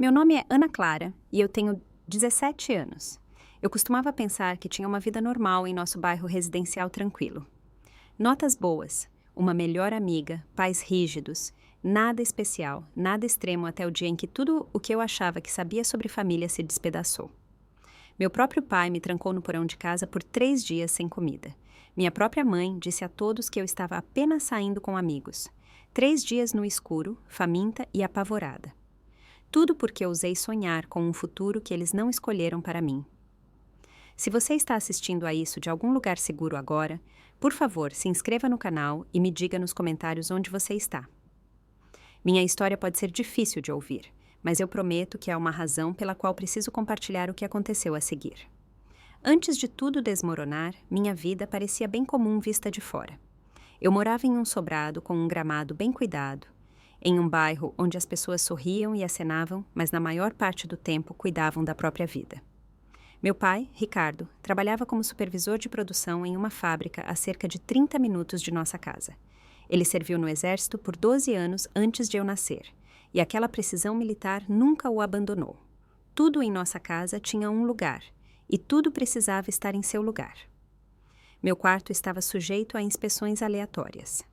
Meu nome é Ana Clara e eu tenho 17 anos. Eu costumava pensar que tinha uma vida normal em nosso bairro residencial tranquilo. Notas boas, uma melhor amiga, pais rígidos, nada especial, nada extremo até o dia em que tudo o que eu achava que sabia sobre família se despedaçou. Meu próprio pai me trancou no porão de casa por 3 dias sem comida. Minha própria mãe disse a todos que eu estava apenas saindo com amigos. 3 dias no escuro, faminta e apavorada. Tudo porque ousei sonhar com um futuro que eles não escolheram para mim. Se você está assistindo a isso de algum lugar seguro agora, por favor, se inscreva no canal e me diga nos comentários onde você está. Minha história pode ser difícil de ouvir, mas eu prometo que há uma razão pela qual preciso compartilhar o que aconteceu a seguir. Antes de tudo desmoronar, minha vida parecia bem comum vista de fora. Eu morava em um sobrado com um gramado bem cuidado, em um bairro onde as pessoas sorriam e acenavam, mas na maior parte do tempo cuidavam da própria vida. Meu pai, Ricardo, trabalhava como supervisor de produção em uma fábrica a cerca de 30 minutos de nossa casa. Ele serviu no exército por 12 anos antes de eu nascer, e aquela precisão militar nunca o abandonou. Tudo em nossa casa tinha um lugar, e tudo precisava estar em seu lugar. Meu quarto estava sujeito a inspeções aleatórias.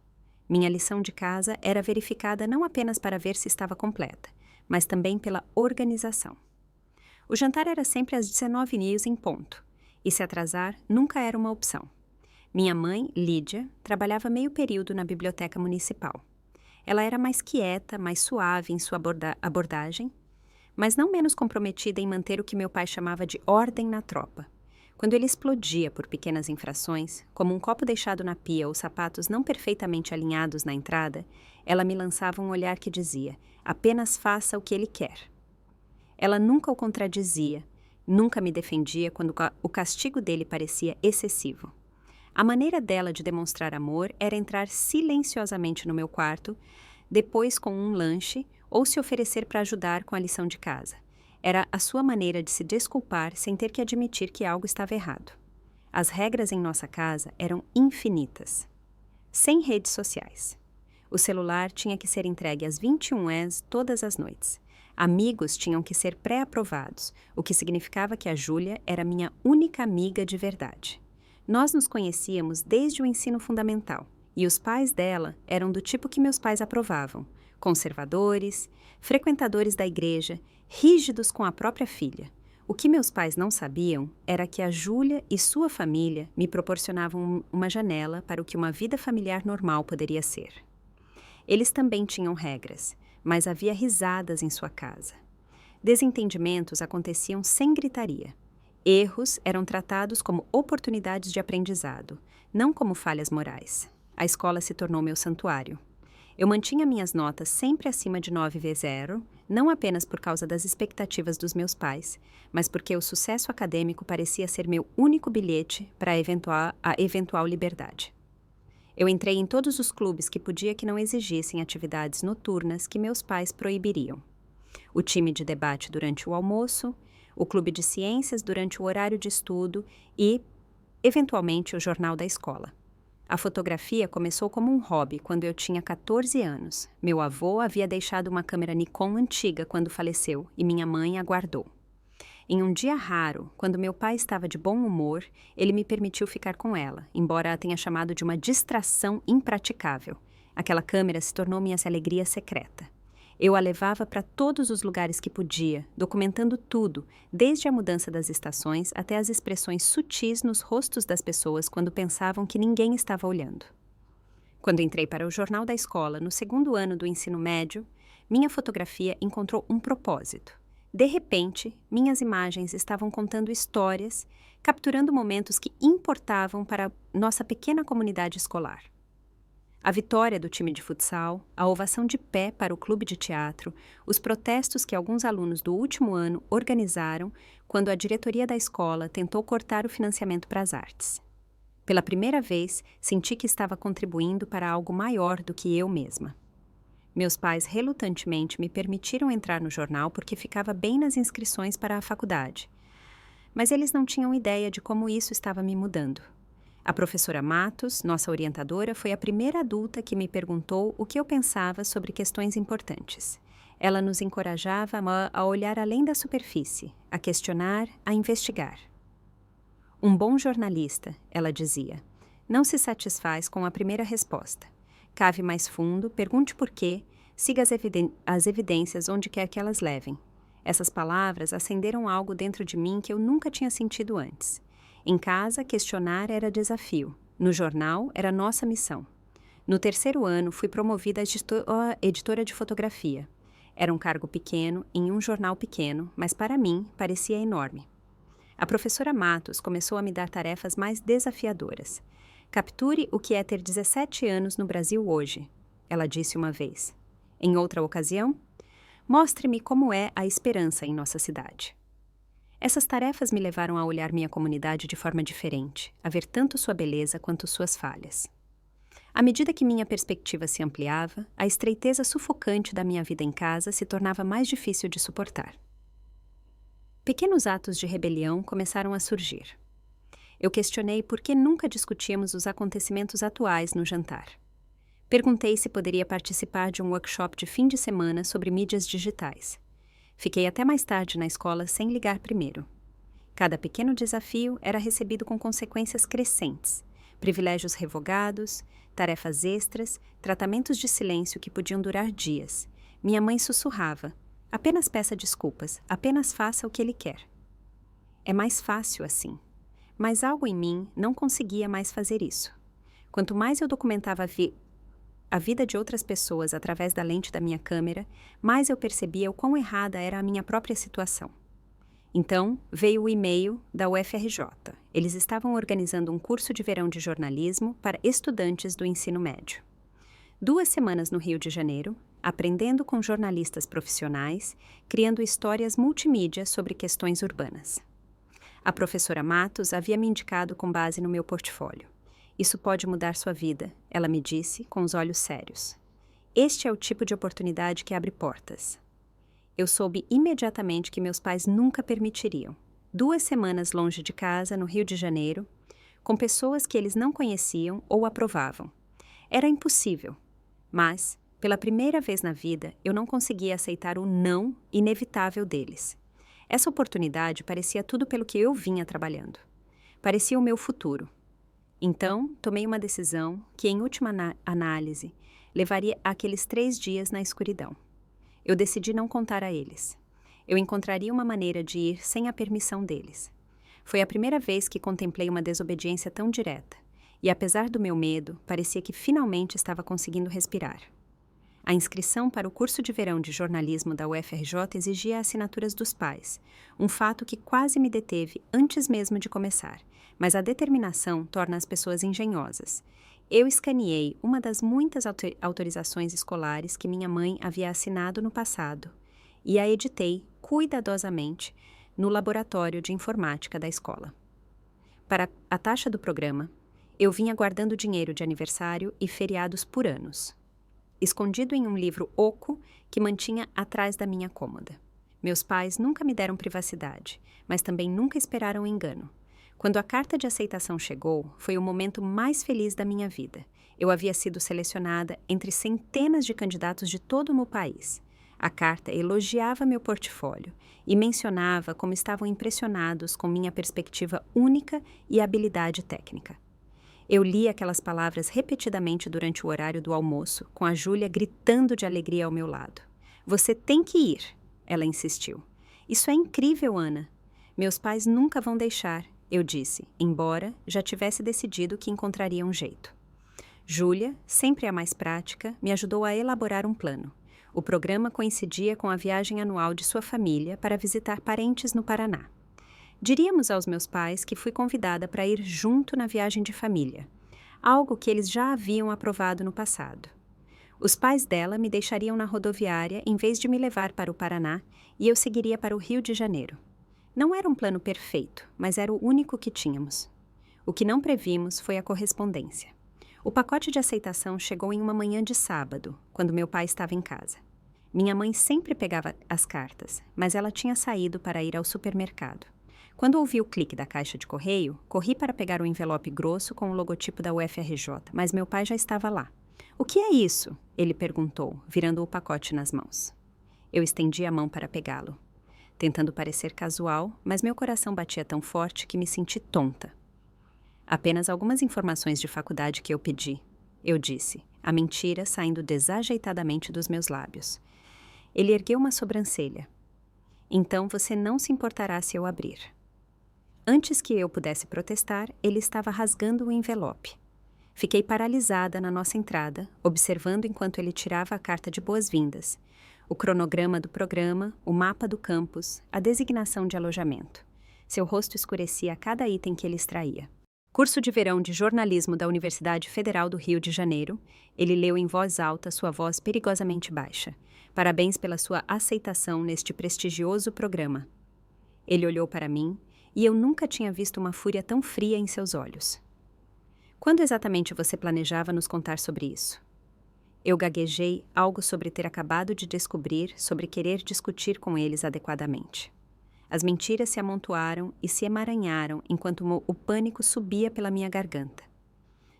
Minha lição de casa era verificada não apenas para ver se estava completa, mas também pela organização. O jantar era sempre às 19h em ponto, e se atrasar nunca era uma opção. Minha mãe, Lídia, trabalhava meio período na biblioteca municipal. Ela era mais quieta, mais suave em sua abordagem, mas não menos comprometida em manter o que meu pai chamava de ordem na tropa. Quando ele explodia por pequenas infrações, como um copo deixado na pia ou sapatos não perfeitamente alinhados na entrada, ela me lançava um olhar que dizia: apenas faça o que ele quer. Ela nunca o contradizia, nunca me defendia quando o castigo dele parecia excessivo. A maneira dela de demonstrar amor era entrar silenciosamente no meu quarto, depois com um lanche, ou se oferecer para ajudar com a lição de casa. Era a sua maneira de se desculpar sem ter que admitir que algo estava errado. As regras em nossa casa eram infinitas. Sem redes sociais. O celular tinha que ser entregue às 21h todas as noites. Amigos tinham que ser pré-aprovados, o que significava que a Júlia era minha única amiga de verdade. Nós nos conhecíamos desde o ensino fundamental, e os pais dela eram do tipo que meus pais aprovavam, conservadores, frequentadores da igreja, rígidos com a própria filha. O que meus pais não sabiam era que a Júlia e sua família me proporcionavam uma janela para o que uma vida familiar normal poderia ser. Eles também tinham regras, mas havia risadas em sua casa. Desentendimentos aconteciam sem gritaria. Erros eram tratados como oportunidades de aprendizado, não como falhas morais. A escola se tornou meu santuário. Eu mantinha minhas notas sempre acima de 9/0, não apenas por causa das expectativas dos meus pais, mas porque o sucesso acadêmico parecia ser meu único bilhete para a eventual liberdade. Eu entrei em todos os clubes que podia que não exigissem atividades noturnas que meus pais proibiriam. O time de debate durante o almoço, o clube de ciências durante o horário de estudo e, eventualmente, o jornal da escola. A fotografia começou como um hobby quando eu tinha 14 anos. Meu avô havia deixado uma câmera Nikon antiga quando faleceu e minha mãe a guardou. Em um dia raro, quando meu pai estava de bom humor, ele me permitiu ficar com ela, embora a tenha chamado de uma distração impraticável. Aquela câmera se tornou minha alegria secreta. Eu a levava para todos os lugares que podia, documentando tudo, desde a mudança das estações até as expressões sutis nos rostos das pessoas quando pensavam que ninguém estava olhando. Quando entrei para o jornal da escola, no 2º ano do ensino médio, minha fotografia encontrou um propósito. De repente, minhas imagens estavam contando histórias, capturando momentos que importavam para nossa pequena comunidade escolar. A vitória do time de futsal, a ovação de pé para o clube de teatro, os protestos que alguns alunos do último ano organizaram quando a diretoria da escola tentou cortar o financiamento para as artes. Pela primeira vez, senti que estava contribuindo para algo maior do que eu mesma. Meus pais relutantemente me permitiram entrar no jornal porque ficava bem nas inscrições para a faculdade. Mas eles não tinham ideia de como isso estava me mudando. A professora Matos, nossa orientadora, foi a primeira adulta que me perguntou o que eu pensava sobre questões importantes. Ela nos encorajava a olhar além da superfície, a questionar, a investigar. Um bom jornalista, ela dizia, não se satisfaz com a primeira resposta. Cave mais fundo, pergunte por quê, siga as evidências onde quer que elas levem. Essas palavras acenderam algo dentro de mim que eu nunca tinha sentido antes. Em casa, questionar era desafio. No jornal, era nossa missão. No terceiro ano, fui promovida a editora de fotografia. Era um cargo pequeno, em um jornal pequeno, mas para mim parecia enorme. A professora Matos começou a me dar tarefas mais desafiadoras. Capture o que é ter 17 anos no Brasil hoje, ela disse uma vez. Em outra ocasião, mostre-me como é a esperança em nossa cidade. Essas tarefas me levaram a olhar minha comunidade de forma diferente, a ver tanto sua beleza quanto suas falhas. À medida que minha perspectiva se ampliava, a estreiteza sufocante da minha vida em casa se tornava mais difícil de suportar. Pequenos atos de rebelião começaram a surgir. Eu questionei por que nunca discutíamos os acontecimentos atuais no jantar. Perguntei se poderia participar de um workshop de fim de semana sobre mídias digitais. Fiquei até mais tarde na escola sem ligar primeiro. Cada pequeno desafio era recebido com consequências crescentes, privilégios revogados, tarefas extras, tratamentos de silêncio que podiam durar dias. Minha mãe sussurrava, apenas peça desculpas, apenas faça o que ele quer. É mais fácil assim. Mas algo em mim não conseguia mais fazer isso. Quanto mais eu documentava a vida de outras pessoas através da lente da minha câmera, mais eu percebia o quão errada era a minha própria situação. Então, veio o e-mail da UFRJ. Eles estavam organizando um curso de verão de jornalismo para estudantes do ensino médio. 2 semanas no Rio de Janeiro, aprendendo com jornalistas profissionais, criando histórias multimídia sobre questões urbanas. A professora Matos havia me indicado com base no meu portfólio. Isso pode mudar sua vida, ela me disse, com os olhos sérios. Este é o tipo de oportunidade que abre portas. Eu soube imediatamente que meus pais nunca permitiriam. 2 semanas longe de casa, no Rio de Janeiro, com pessoas que eles não conheciam ou aprovavam. Era impossível. Mas, pela primeira vez na vida, eu não conseguia aceitar o não inevitável deles. Essa oportunidade parecia tudo pelo que eu vinha trabalhando. Parecia o meu futuro. Então, tomei uma decisão que, em última análise, levaria aqueles 3 dias na escuridão. Eu decidi não contar a eles. Eu encontraria uma maneira de ir sem a permissão deles. Foi a primeira vez que contemplei uma desobediência tão direta, e apesar do meu medo, parecia que finalmente estava conseguindo respirar. A inscrição para o curso de verão de jornalismo da UFRJ exigia assinaturas dos pais, um fato que quase me deteve antes mesmo de começar, mas a determinação torna as pessoas engenhosas. Eu escaneei uma das muitas autorizações escolares que minha mãe havia assinado no passado e a editei cuidadosamente no laboratório de informática da escola. Para a taxa do programa, eu vinha guardando dinheiro de aniversário e feriados por anos, escondido em um livro oco que mantinha atrás da minha cômoda. Meus pais nunca me deram privacidade, mas também nunca esperaram engano. Quando a carta de aceitação chegou, foi o momento mais feliz da minha vida. Eu havia sido selecionada entre centenas de candidatos de todo o meu país. A carta elogiava meu portfólio e mencionava como estavam impressionados com minha perspectiva única e habilidade técnica. Eu li aquelas palavras repetidamente durante o horário do almoço, com a Júlia gritando de alegria ao meu lado. Você tem que ir, ela insistiu. Isso é incrível, Ana. Meus pais nunca vão deixar, eu disse, embora já tivesse decidido que encontraria um jeito. Júlia, sempre a mais prática, me ajudou a elaborar um plano. O programa coincidia com a viagem anual de sua família para visitar parentes no Paraná. Diríamos aos meus pais que fui convidada para ir junto na viagem de família, algo que eles já haviam aprovado no passado. Os pais dela me deixariam na rodoviária em vez de me levar para o Paraná e eu seguiria para o Rio de Janeiro. Não era um plano perfeito, mas era o único que tínhamos. O que não previmos foi a correspondência. O pacote de aceitação chegou em uma manhã de sábado, quando meu pai estava em casa. Minha mãe sempre pegava as cartas, mas ela tinha saído para ir ao supermercado. Quando ouvi o clique da caixa de correio, corri para pegar o envelope grosso com o logotipo da UFRJ, mas meu pai já estava lá. "O que é isso?" ele perguntou, virando o pacote nas mãos. Eu estendi a mão para pegá-lo, tentando parecer casual, mas meu coração batia tão forte que me senti tonta. Apenas algumas informações de faculdade que eu pedi, eu disse, a mentira saindo desajeitadamente dos meus lábios. Ele ergueu uma sobrancelha. Então você não se importará se eu abrir. Antes que eu pudesse protestar, ele estava rasgando o envelope. Fiquei paralisada na nossa entrada, observando enquanto ele tirava a carta de boas-vindas, o cronograma do programa, o mapa do campus, a designação de alojamento. Seu rosto escurecia a cada item que ele extraía. Curso de verão de jornalismo da Universidade Federal do Rio de Janeiro. Ele leu em voz alta, sua voz perigosamente baixa. Parabéns pela sua aceitação neste prestigioso programa. Ele olhou para mim, e eu nunca tinha visto uma fúria tão fria em seus olhos. Quando exatamente você planejava nos contar sobre isso? Eu gaguejei algo sobre ter acabado de descobrir, sobre querer discutir com eles adequadamente. As mentiras se amontoaram e se emaranharam enquanto o pânico subia pela minha garganta.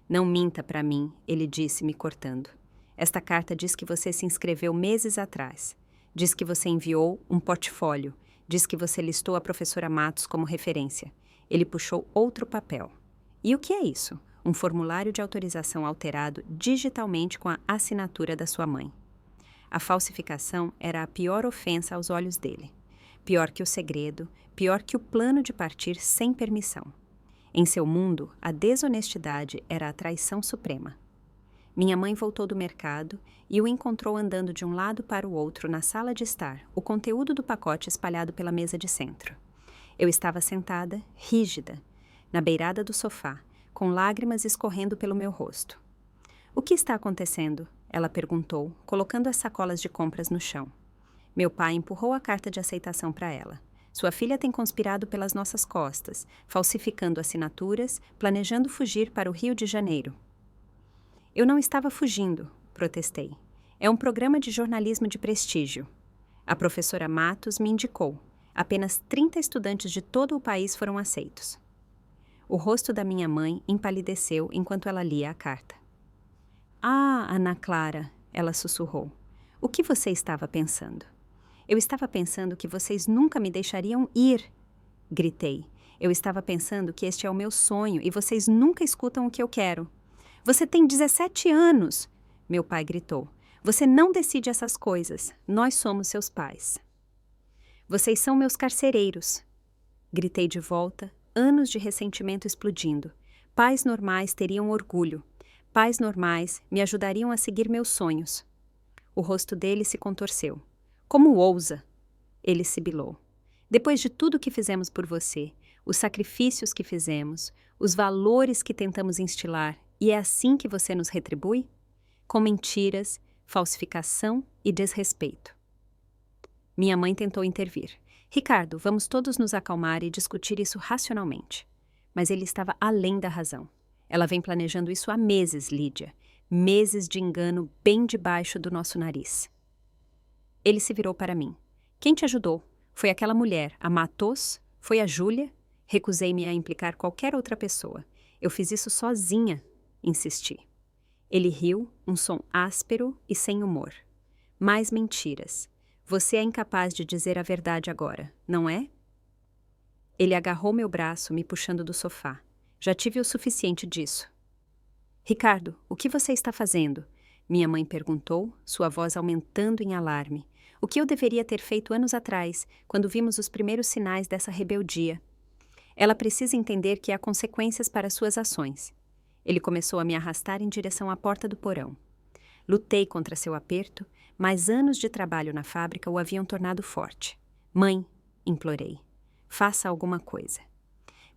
Não minta para mim, ele disse, me cortando. Esta carta diz que você se inscreveu meses atrás. Diz que você enviou um portfólio. Diz que você listou a professora Matos como referência. Ele puxou outro papel. E o que é isso? Um formulário de autorização alterado digitalmente com a assinatura da sua mãe. A falsificação era a pior ofensa aos olhos dele. Pior que o segredo, pior que o plano de partir sem permissão. Em seu mundo, a desonestidade era a traição suprema. Minha mãe voltou do mercado e o encontrou andando de um lado para o outro na sala de estar, o conteúdo do pacote espalhado pela mesa de centro. Eu estava sentada, rígida, na beirada do sofá, com lágrimas escorrendo pelo meu rosto. O que está acontecendo? Ela perguntou, colocando as sacolas de compras no chão. Meu pai empurrou a carta de aceitação para ela. Sua filha tem conspirado pelas nossas costas, falsificando assinaturas, planejando fugir para o Rio de Janeiro. Eu não estava fugindo, protestei. É um programa de jornalismo de prestígio. A professora Matos me indicou. Apenas 30 estudantes de todo o país foram aceitos. O rosto da minha mãe empalideceu enquanto ela lia a carta. Ah, Ana Clara, ela sussurrou. O que você estava pensando? Eu estava pensando que vocês nunca me deixariam ir, gritei. Eu estava pensando que este é o meu sonho e vocês nunca escutam o que eu quero. Você tem 17 anos, meu pai gritou. Você não decide essas coisas. Nós somos seus pais. Vocês são meus carcereiros, gritei de volta, anos de ressentimento explodindo. Pais normais teriam orgulho. Pais normais me ajudariam a seguir meus sonhos. O rosto dele se contorceu. Como ousa? Ele sibilou. Depois de tudo que fizemos por você, os sacrifícios que fizemos, os valores que tentamos instilar, e é assim que você nos retribui? Com mentiras, falsificação e desrespeito. Minha mãe tentou intervir. Ricardo, vamos todos nos acalmar e discutir isso racionalmente. Mas ele estava além da razão. Ela vem planejando isso há meses, Lídia. Meses de engano bem debaixo do nosso nariz. Ele se virou para mim. Quem te ajudou? Foi aquela mulher, a Matos? Foi a Júlia? Recusei-me a implicar qualquer outra pessoa. Eu fiz isso sozinha, insisti. Ele riu, um som áspero e sem humor. Mais mentiras. Você é incapaz de dizer a verdade agora, não é? Ele agarrou meu braço, me puxando do sofá. Já tive o suficiente disso. Ricardo, o que você está fazendo? Minha mãe perguntou, sua voz aumentando em alarme. O que eu deveria ter feito anos atrás, quando vimos os primeiros sinais dessa rebeldia? Ela precisa entender que há consequências para suas ações. Ele começou a me arrastar em direção à porta do porão. Lutei contra seu aperto, mas anos de trabalho na fábrica o haviam tornado forte. Mãe, implorei, faça alguma coisa.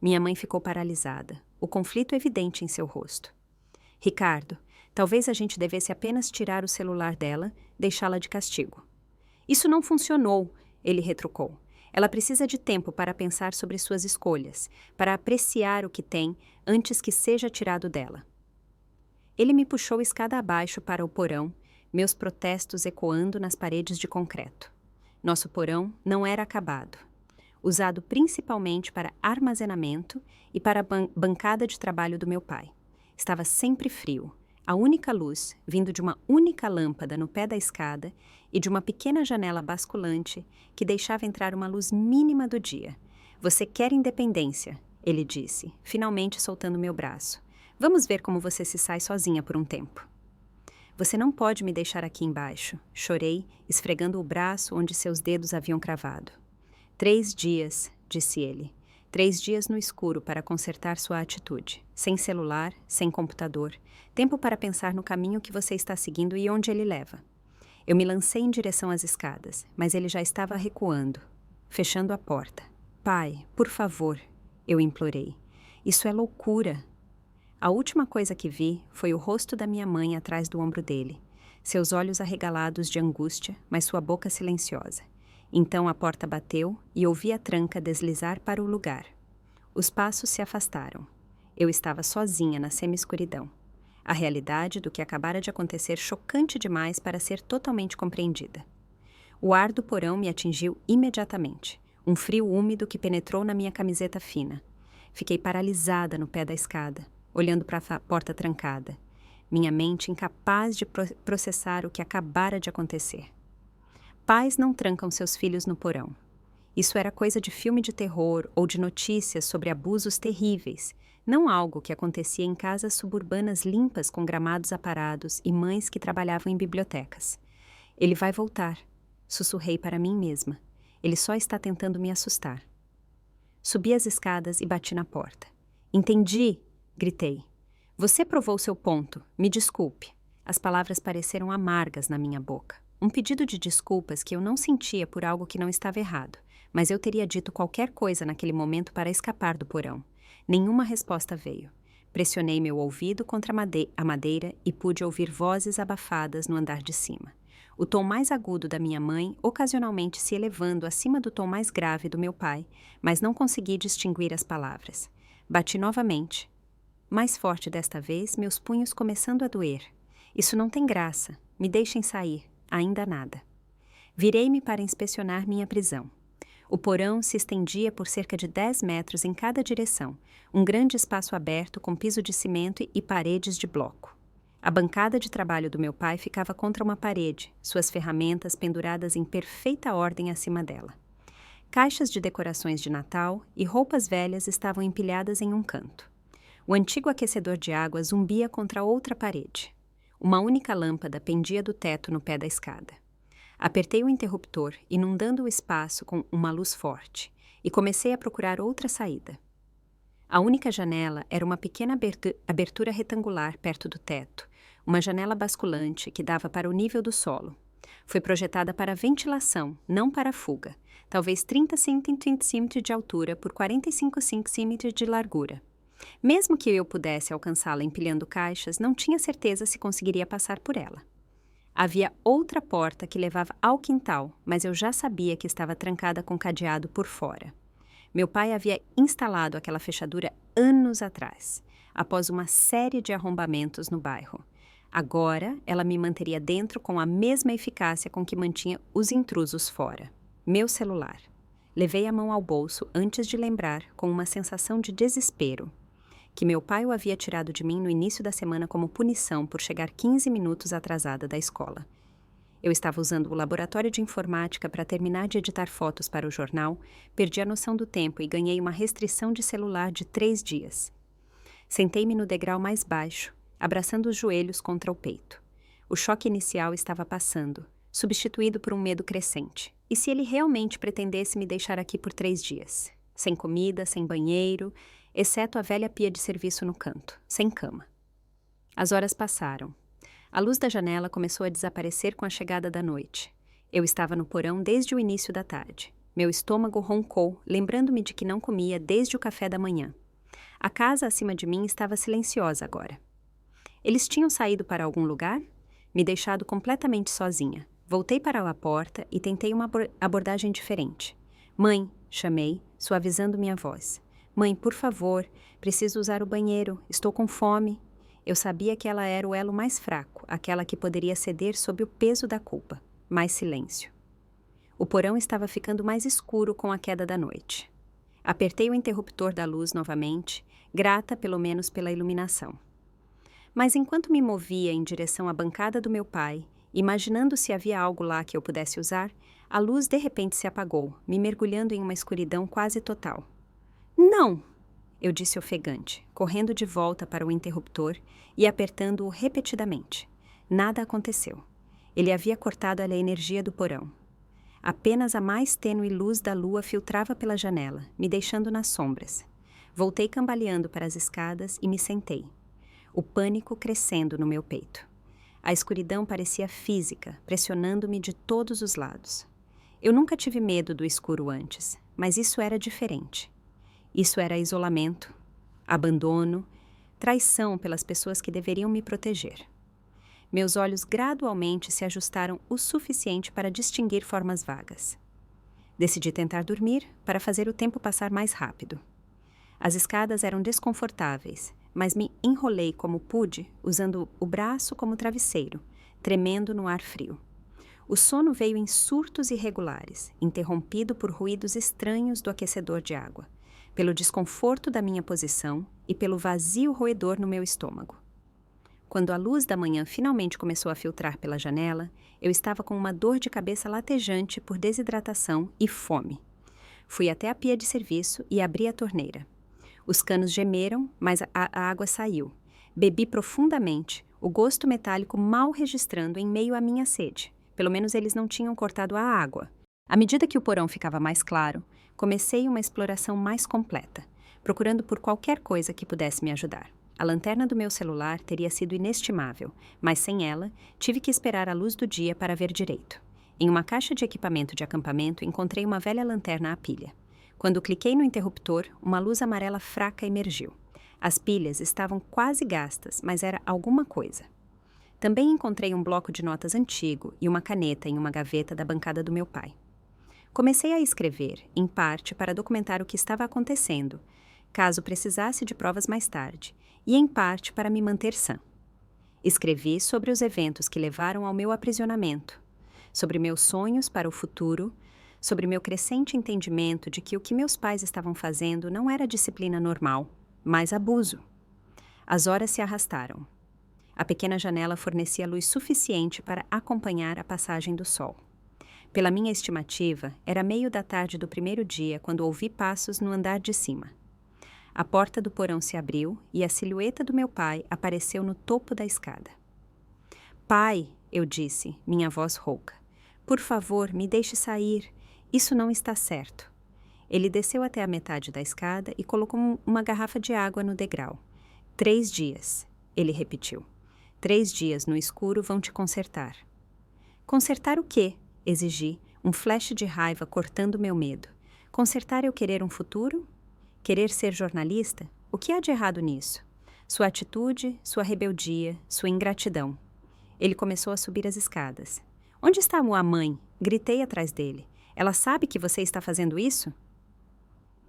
Minha mãe ficou paralisada, o conflito evidente em seu rosto. Ricardo, talvez a gente devesse apenas tirar o celular dela, deixá-la de castigo. Isso não funcionou, ele retrucou. Ela precisa de tempo para pensar sobre suas escolhas, para apreciar o que tem antes que seja tirado dela. Ele me puxou escada abaixo para o porão, meus protestos ecoando nas paredes de concreto. Nosso porão não era acabado. Usado principalmente para armazenamento e para a bancada de trabalho do meu pai. Estava sempre frio. A única luz, vindo de uma única lâmpada no pé da escada e de uma pequena janela basculante que deixava entrar uma luz mínima do dia. Você quer independência, ele disse, finalmente soltando meu braço. Vamos ver como você se sai sozinha por um tempo. Você não pode me deixar aqui embaixo, chorei, esfregando o braço onde seus dedos haviam cravado. 3 dias, disse ele. 3 dias no escuro para consertar sua atitude. Sem celular, sem computador. Tempo para pensar no caminho que você está seguindo e onde ele leva. Eu me lancei em direção às escadas, mas ele já estava recuando, fechando a porta. Pai, por favor, eu implorei. Isso é loucura. A última coisa que vi foi o rosto da minha mãe atrás do ombro dele, seus olhos arregalados de angústia, mas sua boca silenciosa. Então a porta bateu e ouvi a tranca deslizar para o lugar. Os passos se afastaram. Eu estava sozinha na semi-escuridão. A realidade do que acabara de acontecer chocante demais para ser totalmente compreendida. O ar do porão me atingiu imediatamente, um frio úmido que penetrou na minha camiseta fina. Fiquei paralisada no pé da escada, olhando para a porta trancada, minha mente incapaz de processar o que acabara de acontecer. Pais não trancam seus filhos no porão. Isso era coisa de filme de terror ou de notícias sobre abusos terríveis, não algo que acontecia em casas suburbanas limpas com gramados aparados e mães que trabalhavam em bibliotecas. Ele vai voltar, sussurrei para mim mesma. Ele só está tentando me assustar. Subi as escadas e bati na porta. Entendi, gritei. Você provou seu ponto, me desculpe. As palavras pareceram amargas na minha boca. Um pedido de desculpas que eu não sentia por algo que não estava errado, mas eu teria dito qualquer coisa naquele momento para escapar do porão. Nenhuma resposta veio. Pressionei meu ouvido contra a madeira e pude ouvir vozes abafadas no andar de cima. O tom mais agudo da minha mãe ocasionalmente se elevando acima do tom mais grave do meu pai, mas não consegui distinguir as palavras. Bati novamente. Mais forte desta vez, meus punhos começando a doer. Isso não tem graça. Me deixem sair. Ainda nada. Virei-me para inspecionar minha prisão. O porão se estendia por cerca de 10 metros em cada direção, um grande espaço aberto com piso de cimento e paredes de bloco. A bancada de trabalho do meu pai ficava contra uma parede, suas ferramentas penduradas em perfeita ordem acima dela. Caixas de decorações de Natal e roupas velhas estavam empilhadas em um canto. O antigo aquecedor de água zumbia contra outra parede. Uma única lâmpada pendia do teto no pé da escada. Apertei o interruptor, inundando o espaço com uma luz forte, e comecei a procurar outra saída. A única janela era uma pequena abertura retangular perto do teto, uma janela basculante que dava para o nível do solo. Foi projetada para ventilação, não para fuga, talvez 30 centímetros de altura por 45 centímetros de largura. Mesmo que eu pudesse alcançá-la empilhando caixas, não tinha certeza se conseguiria passar por ela. Havia outra porta que levava ao quintal, mas eu já sabia que estava trancada com cadeado por fora. Meu pai havia instalado aquela fechadura anos atrás, após uma série de arrombamentos no bairro. Agora, ela me manteria dentro com a mesma eficácia com que mantinha os intrusos fora. Meu celular. Levei a mão ao bolso antes de lembrar, com uma sensação de desespero, que meu pai o havia tirado de mim no início da semana como punição por chegar 15 minutos atrasada da escola. Eu estava usando o laboratório de informática para terminar de editar fotos para o jornal, perdi a noção do tempo e ganhei uma restrição de celular de 3 dias. Sentei-me no degrau mais baixo, abraçando os joelhos contra o peito. O choque inicial estava passando, substituído por um medo crescente. E se ele realmente pretendesse me deixar aqui por 3 dias? Sem comida, sem banheiro, exceto a velha pia de serviço no canto, sem cama. As horas passaram. A luz da janela começou a desaparecer com a chegada da noite. Eu estava no porão desde o início da tarde. Meu estômago roncou, lembrando-me de que não comia desde o café da manhã. A casa acima de mim estava silenciosa agora. Eles tinham saído para algum lugar? Me deixado completamente sozinha. Voltei para a porta e tentei uma abordagem diferente. Mãe, chamei, suavizando minha voz. Mãe, por favor, preciso usar o banheiro, estou com fome. Eu sabia que ela era o elo mais fraco, aquela que poderia ceder sob o peso da culpa. Mais silêncio. O porão estava ficando mais escuro com a queda da noite. Apertei o interruptor da luz novamente, grata pelo menos pela iluminação. Mas enquanto me movia em direção à bancada do meu pai, imaginando se havia algo lá que eu pudesse usar, a luz de repente se apagou, me mergulhando em uma escuridão quase total. Não! Eu disse ofegante, correndo de volta para o interruptor e apertando-o repetidamente. Nada aconteceu. Ele havia cortado a energia do porão. Apenas a mais tênue luz da lua filtrava pela janela, me deixando nas sombras. Voltei cambaleando para as escadas e me sentei. O pânico crescendo no meu peito. A escuridão parecia física, pressionando-me de todos os lados. Eu nunca tive medo do escuro antes, mas isso era diferente. Isso era isolamento, abandono, traição pelas pessoas que deveriam me proteger. Meus olhos gradualmente se ajustaram o suficiente para distinguir formas vagas. Decidi tentar dormir para fazer o tempo passar mais rápido. As escadas eram desconfortáveis, mas me enrolei como pude, usando o braço como travesseiro, tremendo no ar frio. O sono veio em surtos irregulares, interrompido por ruídos estranhos do aquecedor de água, pelo desconforto da minha posição e pelo vazio roedor no meu estômago. Quando a luz da manhã finalmente começou a filtrar pela janela, eu estava com uma dor de cabeça latejante por desidratação e fome. Fui até a pia de serviço e abri a torneira. Os canos gemeram, mas a água saiu. Bebi profundamente, o gosto metálico mal registrando em meio à minha sede. Pelo menos eles não tinham cortado a água. À medida que o porão ficava mais claro, comecei uma exploração mais completa, procurando por qualquer coisa que pudesse me ajudar. A lanterna do meu celular teria sido inestimável, mas sem ela, tive que esperar a luz do dia para ver direito. Em uma caixa de equipamento de acampamento, encontrei uma velha lanterna a pilha. Quando cliquei no interruptor, uma luz amarela fraca emergiu. As pilhas estavam quase gastas, mas era alguma coisa. Também encontrei um bloco de notas antigo e uma caneta em uma gaveta da bancada do meu pai. Comecei a escrever, em parte para documentar o que estava acontecendo, caso precisasse de provas mais tarde, e em parte para me manter sã. Escrevi sobre os eventos que levaram ao meu aprisionamento, sobre meus sonhos para o futuro, sobre meu crescente entendimento de que o que meus pais estavam fazendo não era disciplina normal, mas abuso. As horas se arrastaram. A pequena janela fornecia luz suficiente para acompanhar a passagem do sol. Pela minha estimativa, era meio da tarde do primeiro dia quando ouvi passos no andar de cima. A porta do porão se abriu e a silhueta do meu pai apareceu no topo da escada. "Pai", eu disse, minha voz rouca, "por favor, me deixe sair. Isso não está certo." Ele desceu até a metade da escada e colocou uma garrafa de água no degrau. 3 dias, ele repetiu. 3 dias no escuro vão te consertar. Consertar o quê? Exigi, um flash de raiva cortando meu medo. Consertar eu querer um futuro? Querer ser jornalista? O que há de errado nisso? Sua atitude, sua rebeldia, sua ingratidão. Ele começou a subir as escadas. "Onde está a mãe?" Gritei atrás dele. "Ela sabe que você está fazendo isso?"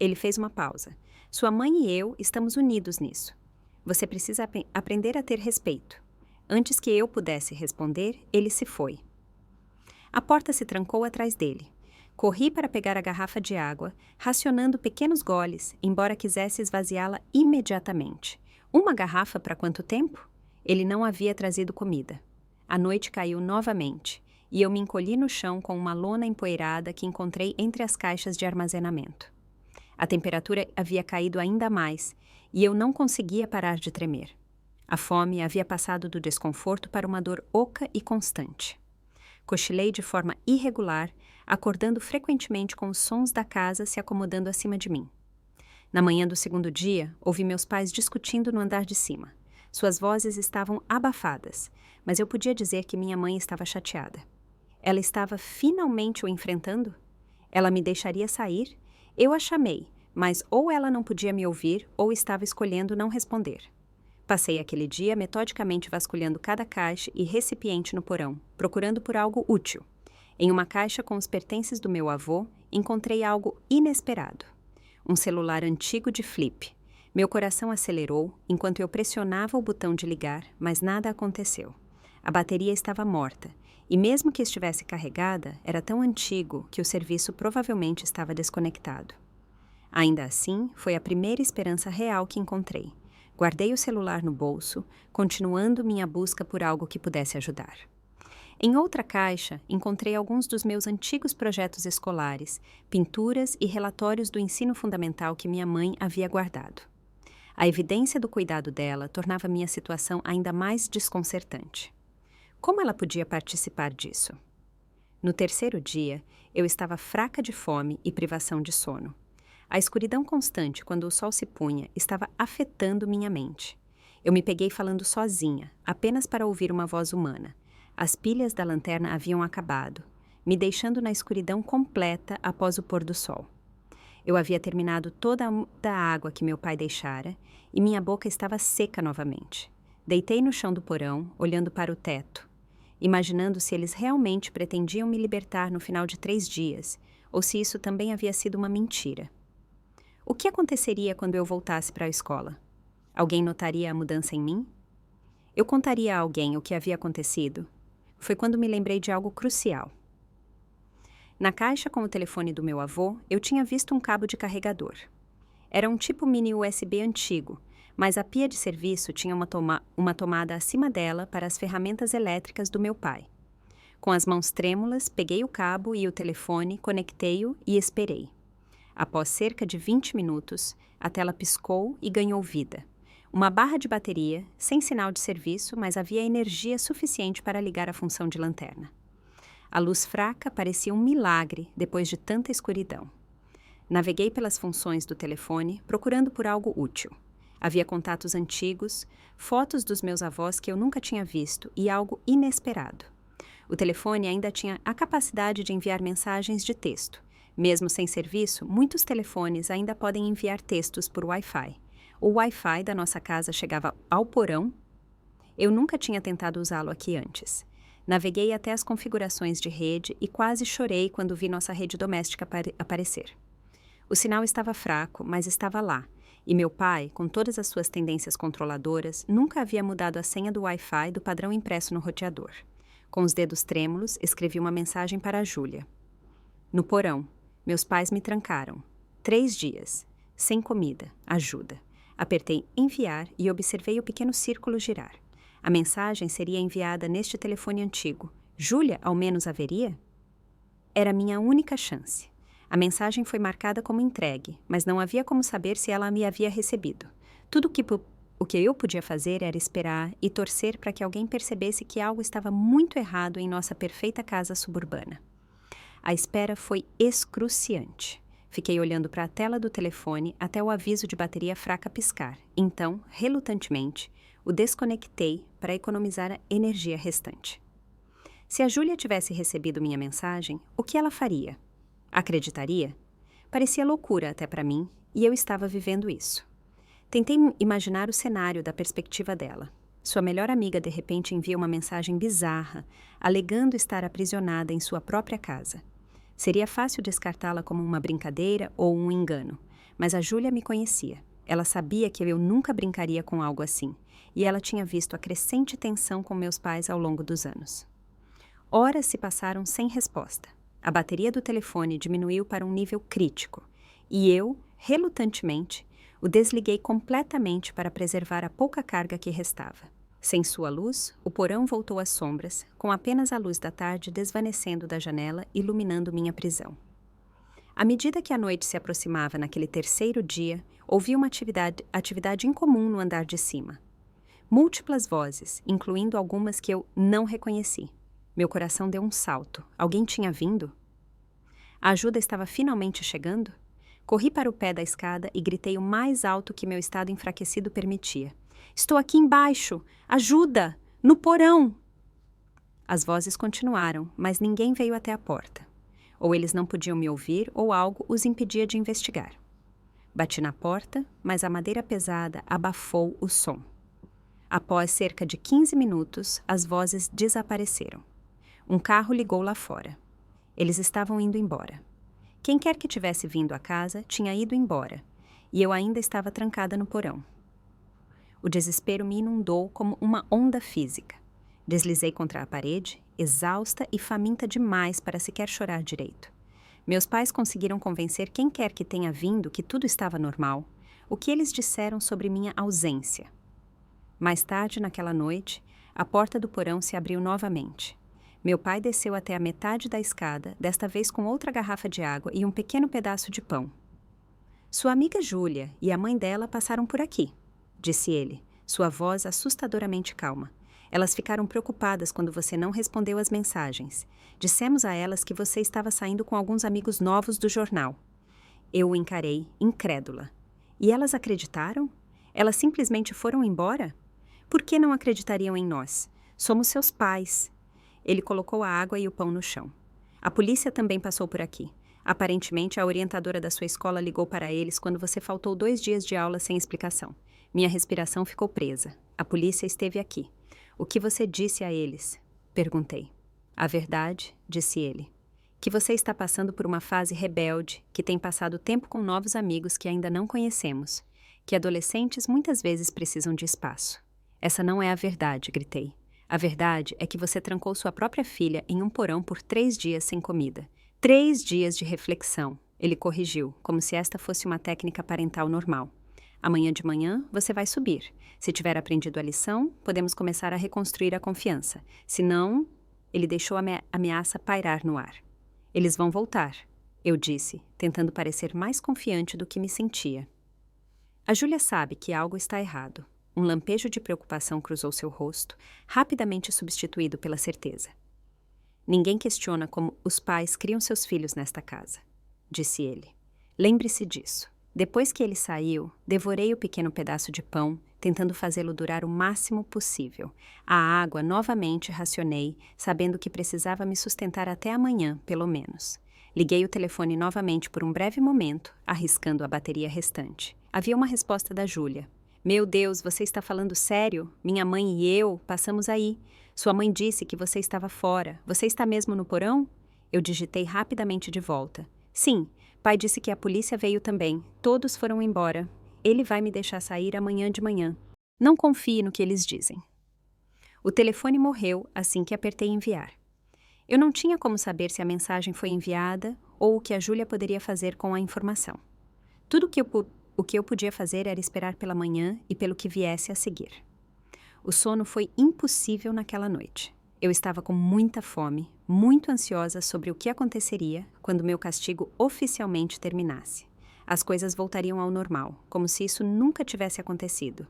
Ele fez uma pausa. "Sua mãe e eu estamos unidos nisso. Você precisa aprender a ter respeito." Antes que eu pudesse responder, ele se foi. A porta se trancou atrás dele. Corri para pegar a garrafa de água, racionando pequenos goles, embora quisesse esvaziá-la imediatamente. Uma garrafa para quanto tempo? Ele não havia trazido comida. A noite caiu novamente, e eu me encolhi no chão com uma lona empoeirada que encontrei entre as caixas de armazenamento. A temperatura havia caído ainda mais, e eu não conseguia parar de tremer. A fome havia passado do desconforto para uma dor oca e constante. Cochilei de forma irregular, acordando frequentemente com os sons da casa se acomodando acima de mim. Na manhã do segundo dia, ouvi meus pais discutindo no andar de cima. Suas vozes estavam abafadas, mas eu podia dizer que minha mãe estava chateada. Ela estava finalmente o enfrentando? Ela me deixaria sair? Eu a chamei, mas ou ela não podia me ouvir ou estava escolhendo não responder. Passei aquele dia metodicamente vasculhando cada caixa e recipiente no porão, procurando por algo útil. Em uma caixa com os pertences do meu avô, encontrei algo inesperado. Um celular antigo de flip. Meu coração acelerou enquanto eu pressionava o botão de ligar, mas nada aconteceu. A bateria estava morta, e mesmo que estivesse carregada, era tão antigo que o serviço provavelmente estava desconectado. Ainda assim, foi a primeira esperança real que encontrei. Guardei o celular no bolso, continuando minha busca por algo que pudesse ajudar. Em outra caixa, encontrei alguns dos meus antigos projetos escolares, pinturas e relatórios do ensino fundamental que minha mãe havia guardado. A evidência do cuidado dela tornava minha situação ainda mais desconcertante. Como ela podia participar disso? No terceiro dia, eu estava fraca de fome e privação de sono. A escuridão constante quando o sol se punha estava afetando minha mente. Eu me peguei falando sozinha, apenas para ouvir uma voz humana. As pilhas da lanterna haviam acabado, me deixando na escuridão completa após o pôr do sol. Eu havia terminado toda a água que meu pai deixara e minha boca estava seca novamente. Deitei no chão do porão, olhando para o teto, imaginando se eles realmente pretendiam me libertar no final de 3 dias, ou se isso também havia sido uma mentira. O que aconteceria quando eu voltasse para a escola? Alguém notaria a mudança em mim? Eu contaria a alguém o que havia acontecido? Foi quando me lembrei de algo crucial. Na caixa com o telefone do meu avô, eu tinha visto um cabo de carregador. Era um tipo mini USB antigo, mas a pia de serviço tinha uma tomada acima dela para as ferramentas elétricas do meu pai. Com as mãos trêmulas, peguei o cabo e o telefone, conectei-o e esperei. Após cerca de 20 minutos, a tela piscou e ganhou vida. Uma barra de bateria, sem sinal de serviço, mas havia energia suficiente para ligar a função de lanterna. A luz fraca parecia um milagre depois de tanta escuridão. Naveguei pelas funções do telefone, procurando por algo útil. Havia contatos antigos, fotos dos meus avós que eu nunca tinha visto e algo inesperado. O telefone ainda tinha a capacidade de enviar mensagens de texto. Mesmo sem serviço, muitos telefones ainda podem enviar textos por Wi-Fi. O Wi-Fi da nossa casa chegava ao porão. Eu nunca tinha tentado usá-lo aqui antes. Naveguei até as configurações de rede e quase chorei quando vi nossa rede doméstica aparecer. O sinal estava fraco, mas estava lá, e meu pai, com todas as suas tendências controladoras, nunca havia mudado a senha do Wi-Fi do padrão impresso no roteador. Com os dedos trêmulos, escrevi uma mensagem para a Júlia. No porão, meus pais me trancaram. 3 dias. Sem comida. Ajuda. Apertei enviar e observei o pequeno círculo girar. A mensagem seria enviada neste telefone antigo. Júlia, ao menos, haveria? Era minha única chance. A mensagem foi marcada como entregue, mas não havia como saber se ela me havia recebido. Tudo o que eu podia fazer era esperar e torcer para que alguém percebesse que algo estava muito errado em nossa perfeita casa suburbana. A espera foi excruciante. Fiquei olhando para a tela do telefone até o aviso de bateria fraca piscar. Então, relutantemente, o desconectei para economizar a energia restante. Se a Júlia tivesse recebido minha mensagem, o que ela faria? Acreditaria? Parecia loucura até para mim, e eu estava vivendo isso. Tentei imaginar o cenário da perspectiva dela. Sua melhor amiga de repente envia uma mensagem bizarra, alegando estar aprisionada em sua própria casa. Seria fácil descartá-la como uma brincadeira ou um engano, mas a Júlia me conhecia. Ela sabia que eu nunca brincaria com algo assim, e ela tinha visto a crescente tensão com meus pais ao longo dos anos. Horas se passaram sem resposta. A bateria do telefone diminuiu para um nível crítico, e eu, relutantemente, o desliguei completamente para preservar a pouca carga que restava. Sem sua luz, o porão voltou às sombras, com apenas a luz da tarde desvanecendo da janela, iluminando minha prisão. À medida que a noite se aproximava naquele terceiro dia, ouvi uma atividade incomum no andar de cima. Múltiplas vozes, incluindo algumas que eu não reconheci. Meu coração deu um salto. Alguém tinha vindo? A ajuda estava finalmente chegando? Corri para o pé da escada e gritei o mais alto que meu estado enfraquecido permitia. Estou aqui embaixo! Ajuda! No porão! As vozes continuaram, mas ninguém veio até a porta. Ou eles não podiam me ouvir, ou algo os impedia de investigar. Bati na porta, mas a madeira pesada abafou o som. Após cerca de 15 minutos, as vozes desapareceram. Um carro ligou lá fora. Eles estavam indo embora. Quem quer que tivesse vindo à casa tinha ido embora, e eu ainda estava trancada no porão. O desespero me inundou como uma onda física. Deslizei contra a parede, exausta e faminta demais para sequer chorar direito. Meus pais conseguiram convencer quem quer que tenha vindo que tudo estava normal. O que eles disseram sobre minha ausência? Mais tarde, naquela noite, a porta do porão se abriu novamente. Meu pai desceu até a metade da escada, desta vez com outra garrafa de água e um pequeno pedaço de pão. Sua amiga Júlia e a mãe dela passaram por aqui, disse ele, sua voz assustadoramente calma. Elas ficaram preocupadas quando você não respondeu às mensagens. Dissemos a elas que você estava saindo com alguns amigos novos do jornal. Eu o encarei, incrédula. E elas acreditaram? Elas simplesmente foram embora? Por que não acreditariam em nós? Somos seus pais. Ele colocou a água e o pão no chão. A polícia também passou por aqui. Aparentemente, a orientadora da sua escola ligou para eles quando você faltou 2 dias de aula sem explicação. Minha respiração ficou presa. A polícia esteve aqui. O que você disse a eles? Perguntei. A verdade, disse ele. Que você está passando por uma fase rebelde, que tem passado tempo com novos amigos que ainda não conhecemos, que adolescentes muitas vezes precisam de espaço. Essa não é a verdade, gritei. A verdade é que você trancou sua própria filha em um porão por 3 dias sem comida. 3 dias de reflexão, ele corrigiu, como se esta fosse uma técnica parental normal. Amanhã de manhã, você vai subir. Se tiver aprendido a lição, podemos começar a reconstruir a confiança. Se não, ele deixou a ameaça pairar no ar. Eles vão voltar, eu disse, tentando parecer mais confiante do que me sentia. A Júlia sabe que algo está errado. Um lampejo de preocupação cruzou seu rosto, rapidamente substituído pela certeza. Ninguém questiona como os pais criam seus filhos nesta casa, disse ele. Lembre-se disso. Depois que ele saiu, devorei o pequeno pedaço de pão, tentando fazê-lo durar o máximo possível. A água novamente racionei, sabendo que precisava me sustentar até amanhã, pelo menos. Liguei o telefone novamente por um breve momento, arriscando a bateria restante. Havia uma resposta da Júlia. Meu Deus, você está falando sério? Minha mãe e eu passamos aí. Sua mãe disse que você estava fora. Você está mesmo no porão? Eu digitei rapidamente de volta. Sim, pai disse que a polícia veio também. Todos foram embora. Ele vai me deixar sair amanhã de manhã. Não confie no que eles dizem. O telefone morreu assim que apertei enviar. Eu não tinha como saber se a mensagem foi enviada ou o que a Júlia poderia fazer com a informação. Tudo o que eu podia fazer era esperar pela manhã e pelo que viesse a seguir. O sono foi impossível naquela noite. Eu estava com muita fome, muito ansiosa sobre o que aconteceria quando meu castigo oficialmente terminasse. As coisas voltariam ao normal, como se isso nunca tivesse acontecido.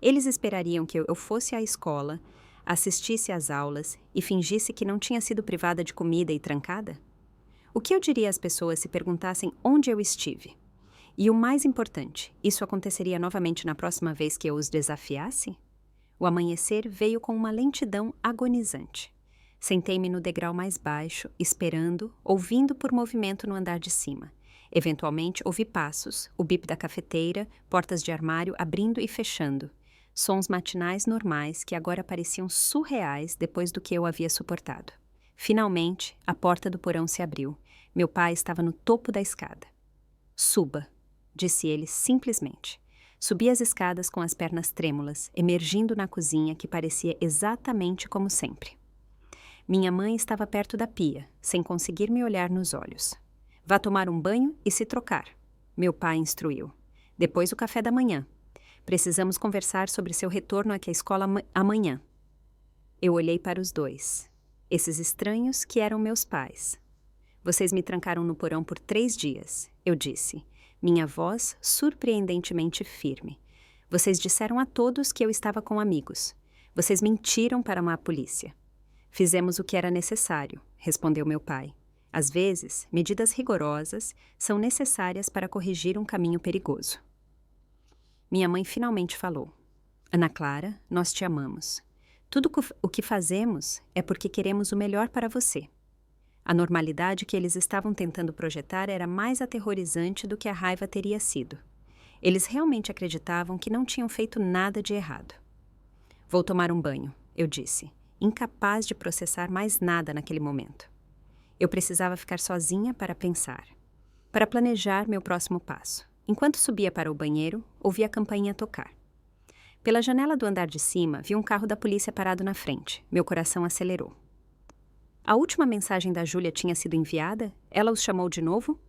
Eles esperariam que eu fosse à escola, assistisse às aulas e fingisse que não tinha sido privada de comida e trancada? O que eu diria às pessoas se perguntassem onde eu estive? E o mais importante, isso aconteceria novamente na próxima vez que eu os desafiasse? O amanhecer veio com uma lentidão agonizante. Sentei-me no degrau mais baixo, esperando, ouvindo por movimento no andar de cima. Eventualmente, ouvi passos, o bip da cafeteira, portas de armário abrindo e fechando. Sons matinais normais que agora pareciam surreais depois do que eu havia suportado. Finalmente, a porta do porão se abriu. Meu pai estava no topo da escada. Suba, disse ele simplesmente. Subi as escadas com as pernas trêmulas, emergindo na cozinha que parecia exatamente como sempre. Minha mãe estava perto da pia, sem conseguir me olhar nos olhos. Vá tomar um banho e se trocar, meu pai instruiu. Depois o café da manhã. Precisamos conversar sobre seu retorno aqui à escola amanhã. Eu olhei para os dois. Esses estranhos que eram meus pais. Vocês me trancaram no porão por 3 dias, eu disse. Minha voz surpreendentemente firme. Vocês disseram a todos que eu estava com amigos. Vocês mentiram para a polícia. Fizemos o que era necessário, respondeu meu pai. Às vezes, medidas rigorosas são necessárias para corrigir um caminho perigoso. Minha mãe finalmente falou. Ana Clara, nós te amamos. Tudo o que fazemos é porque queremos o melhor para você. A normalidade que eles estavam tentando projetar era mais aterrorizante do que a raiva teria sido. Eles realmente acreditavam que não tinham feito nada de errado. Vou tomar um banho, eu disse, incapaz de processar mais nada naquele momento. Eu precisava ficar sozinha para pensar, para planejar meu próximo passo. Enquanto subia para o banheiro, ouvi a campainha tocar. Pela janela do andar de cima, vi um carro da polícia parado na frente. Meu coração acelerou. A última mensagem da Júlia tinha sido enviada? Ela os chamou de novo?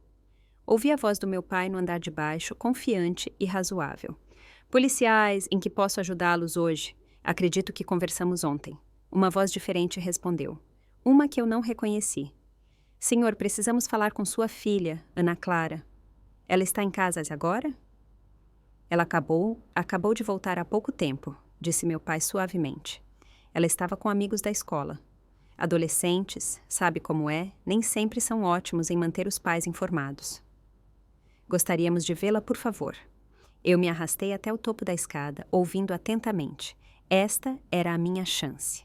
Ouvi a voz do meu pai no andar de baixo, confiante e razoável. Policiais, em que posso ajudá-los hoje? Acredito que conversamos ontem. Uma voz diferente respondeu. Uma que eu não reconheci. Senhor, precisamos falar com sua filha, Ana Clara. Ela está em casa agora? Ela acabou de voltar há pouco tempo, disse meu pai suavemente. Ela estava com amigos da escola. Adolescentes, sabe como é, nem sempre são ótimos em manter os pais informados. Gostaríamos de vê-la, por favor. Eu me arrastei até o topo da escada, ouvindo atentamente. Esta era a minha chance.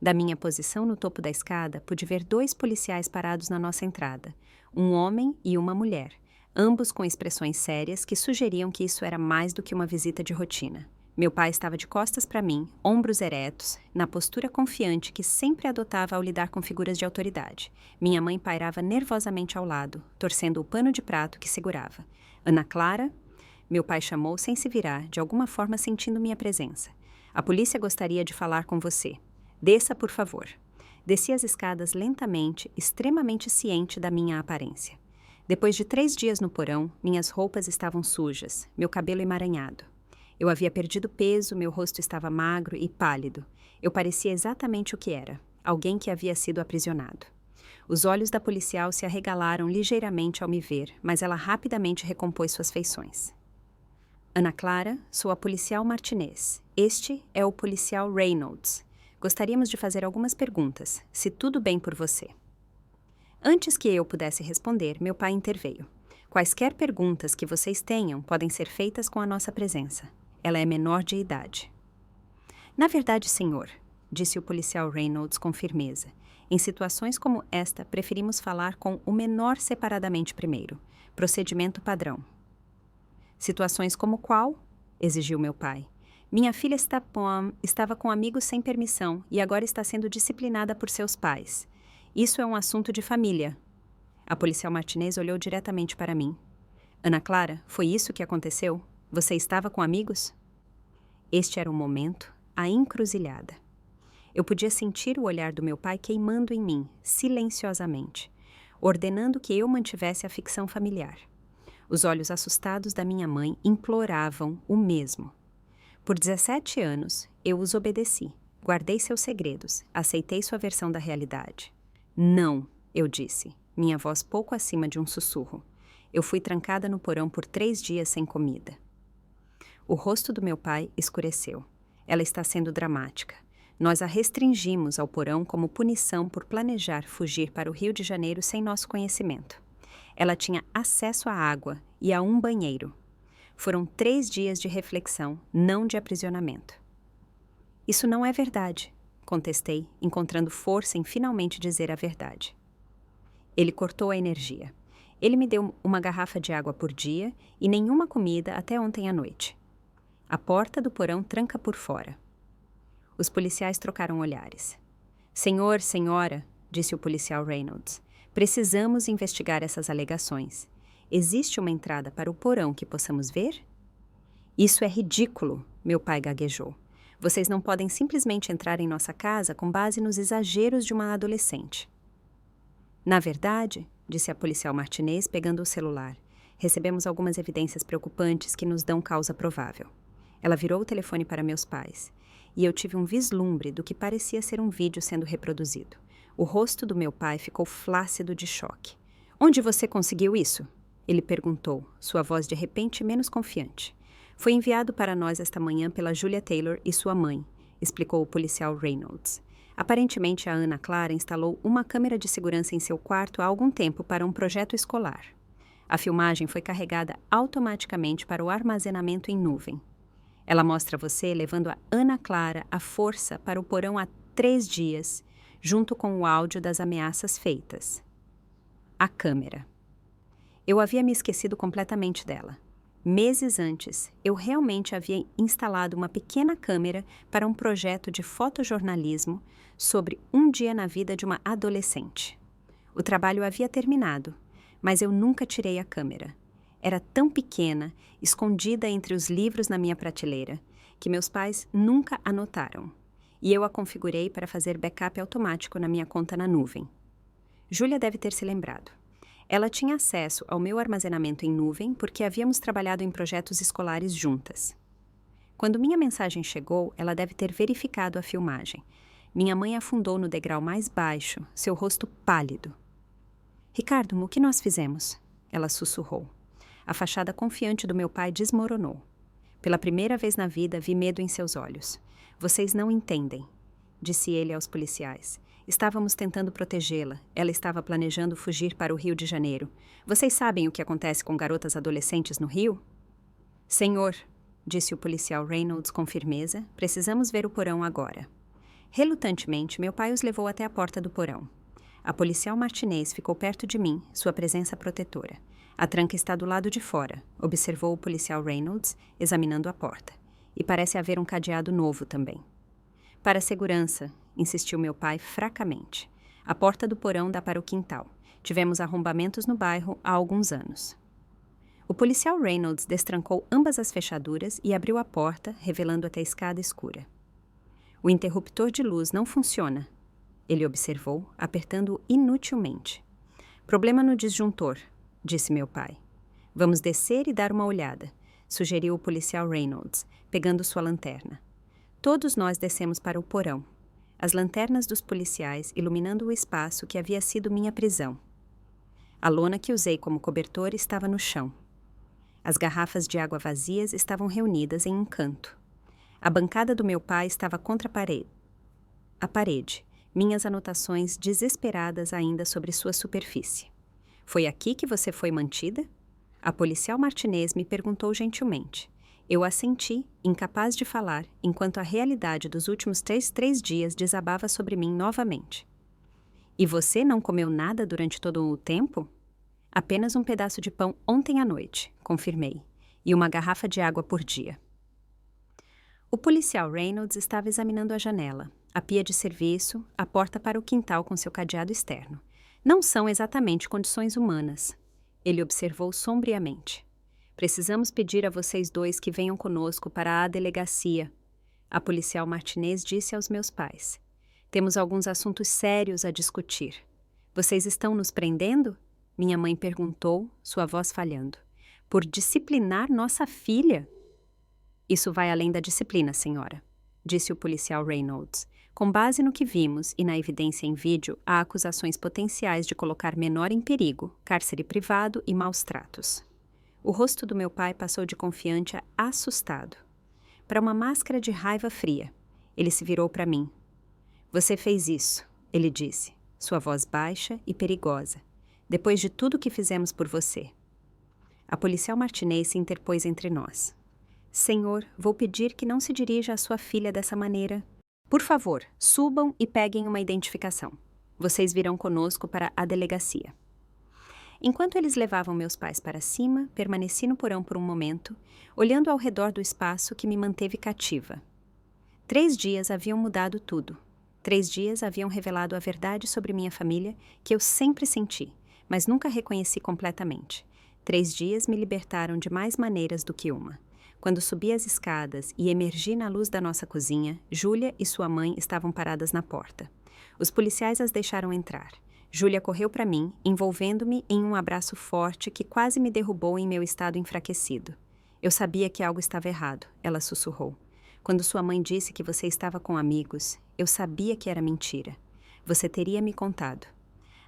Da minha posição no topo da escada, pude ver 2 policiais parados na nossa entrada, um homem e uma mulher, ambos com expressões sérias que sugeriam que isso era mais do que uma visita de rotina. Meu pai estava de costas para mim, ombros eretos, na postura confiante que sempre adotava ao lidar com figuras de autoridade. Minha mãe pairava nervosamente ao lado, torcendo o pano de prato que segurava. Ana Clara? Meu pai chamou sem se virar, de alguma forma sentindo minha presença. A polícia gostaria de falar com você. Desça, por favor. Desci as escadas lentamente, extremamente ciente da minha aparência. Depois de 3 dias no porão, minhas roupas estavam sujas, meu cabelo emaranhado. Eu havia perdido peso, meu rosto estava magro e pálido. Eu parecia exatamente o que era, alguém que havia sido aprisionado. Os olhos da policial se arregalaram ligeiramente ao me ver, mas ela rapidamente recompôs suas feições. Ana Clara, sou a policial Martinez. Este é o policial Reynolds. Gostaríamos de fazer algumas perguntas, se tudo bem por você. Antes que eu pudesse responder, meu pai interveio. Quaisquer perguntas que vocês tenham podem ser feitas com a nossa presença. Ela é menor de idade. Na verdade, senhor, disse o policial Reynolds com firmeza, em situações como esta, preferimos falar com o menor separadamente primeiro. Procedimento padrão. Situações como qual? Exigiu meu pai. Minha filha estava com amigos sem permissão e agora está sendo disciplinada por seus pais. Isso é um assunto de família. A policial Martinez olhou diretamente para mim. Ana Clara, foi isso que aconteceu? Você estava com amigos? Este era o momento, a encruzilhada. Eu podia sentir o olhar do meu pai queimando em mim, silenciosamente, ordenando que eu mantivesse a ficção familiar. Os olhos assustados da minha mãe imploravam o mesmo. Por 17 anos, eu os obedeci, guardei seus segredos, aceitei sua versão da realidade. Não, eu disse, minha voz pouco acima de um sussurro. Eu fui trancada no porão por 3 dias sem comida. O rosto do meu pai escureceu. Ela está sendo dramática. Nós a restringimos ao porão como punição por planejar fugir para o Rio de Janeiro sem nosso conhecimento. Ela tinha acesso à água e a um banheiro. Foram 3 dias de reflexão, não de aprisionamento. Isso não é verdade, contestei, encontrando força em finalmente dizer a verdade. Ele cortou a energia. Ele me deu uma garrafa de água por dia e nenhuma comida até ontem à noite. A porta do porão tranca por fora. Os policiais trocaram olhares. Senhor, senhora, disse o policial Reynolds, precisamos investigar essas alegações. Existe uma entrada para o porão que possamos ver? Isso é ridículo, meu pai gaguejou. Vocês não podem simplesmente entrar em nossa casa com base nos exageros de uma adolescente. Na verdade, disse a policial Martinez, pegando o celular, recebemos algumas evidências preocupantes que nos dão causa provável. Ela virou o telefone para meus pais, e eu tive um vislumbre do que parecia ser um vídeo sendo reproduzido. O rosto do meu pai ficou flácido de choque. Onde você conseguiu isso? Ele perguntou, sua voz de repente menos confiante. Foi enviado para nós esta manhã pela Julia Taylor e sua mãe, explicou o policial Reynolds. Aparentemente, a Ana Clara instalou uma câmera de segurança em seu quarto há algum tempo para um projeto escolar. A filmagem foi carregada automaticamente para o armazenamento em nuvem. Ela mostra você levando a Ana Clara à força para o porão há 3 dias, junto com o áudio das ameaças feitas. A câmera. Eu havia me esquecido completamente dela. Meses antes, eu realmente havia instalado uma pequena câmera para um projeto de fotojornalismo sobre um dia na vida de uma adolescente. O trabalho havia terminado, mas eu nunca tirei a câmera. Era tão pequena, escondida entre os livros na minha prateleira, que meus pais nunca a notaram, e eu a configurei para fazer backup automático na minha conta na nuvem. Júlia deve ter se lembrado. Ela tinha acesso ao meu armazenamento em nuvem porque havíamos trabalhado em projetos escolares juntas. Quando minha mensagem chegou, ela deve ter verificado a filmagem. Minha mãe afundou no degrau mais baixo, seu rosto pálido. Ricardo, o que nós fizemos? Ela sussurrou. A fachada confiante do meu pai desmoronou. Pela primeira vez na vida, vi medo em seus olhos. Vocês não entendem, disse ele aos policiais. Estávamos tentando protegê-la. Ela estava planejando fugir para o Rio de Janeiro. Vocês sabem o que acontece com garotas adolescentes no Rio? Senhor, disse o policial Reynolds com firmeza, precisamos ver o porão agora. Relutantemente, meu pai os levou até a porta do porão. A policial Martinez ficou perto de mim, sua presença protetora. A tranca está do lado de fora, observou o policial Reynolds, examinando a porta. E parece haver um cadeado novo também. Para a segurança, insistiu meu pai fracamente. A porta do porão dá para o quintal. Tivemos arrombamentos no bairro há alguns anos. O policial Reynolds destrancou ambas as fechaduras e abriu a porta, revelando até a escada escura. O interruptor de luz não funciona, ele observou, apertando-o inutilmente. Problema no disjuntor, disse meu pai. Vamos descer e dar uma olhada, sugeriu o policial Reynolds, pegando sua lanterna. Todos nós descemos para o porão. As lanternas dos policiais iluminando o espaço que havia sido minha prisão. A lona que usei como cobertor estava no chão. As garrafas de água vazias estavam reunidas em um canto. A bancada do meu pai estava contra a parede, minhas anotações desesperadas ainda sobre sua superfície. Foi aqui que você foi mantida? A policial Martinez me perguntou gentilmente. Eu assenti, incapaz de falar, enquanto a realidade dos últimos três dias desabava sobre mim novamente. E você não comeu nada durante todo o tempo? Apenas um pedaço de pão ontem à noite, confirmei, e uma garrafa de água por dia. O policial Reynolds estava examinando a janela, a pia de serviço, a porta para o quintal com seu cadeado externo. Não são exatamente condições humanas, ele observou sombriamente. Precisamos pedir a vocês dois que venham conosco para a delegacia, a policial Martinez disse aos meus pais. Temos alguns assuntos sérios a discutir. Vocês estão nos prendendo? Minha mãe perguntou, sua voz falhando. Por disciplinar nossa filha? Isso vai além da disciplina, senhora, disse o policial Reynolds. Com base no que vimos e na evidência em vídeo, há acusações potenciais de colocar menor em perigo, cárcere privado e maus tratos. O rosto do meu pai passou de confiante a assustado, para uma máscara de raiva fria. Ele se virou para mim. Você fez isso, ele disse, sua voz baixa e perigosa, depois de tudo que fizemos por você. A policial Martinez se interpôs entre nós. Senhor, vou pedir que não se dirija à sua filha dessa maneira. Por favor, subam e peguem uma identificação. Vocês virão conosco para a delegacia. Enquanto eles levavam meus pais para cima, permaneci no porão por um momento, olhando ao redor do espaço que me manteve cativa. 3 dias haviam mudado tudo. 3 dias haviam revelado a verdade sobre minha família que eu sempre senti, mas nunca reconheci completamente. 3 dias me libertaram de mais maneiras do que uma. Quando subi as escadas e emergi na luz da nossa cozinha, Júlia e sua mãe estavam paradas na porta. Os policiais as deixaram entrar. Júlia correu para mim, envolvendo-me em um abraço forte que quase me derrubou em meu estado enfraquecido. Eu sabia que algo estava errado, ela sussurrou. Quando sua mãe disse que você estava com amigos, eu sabia que era mentira. Você teria me contado.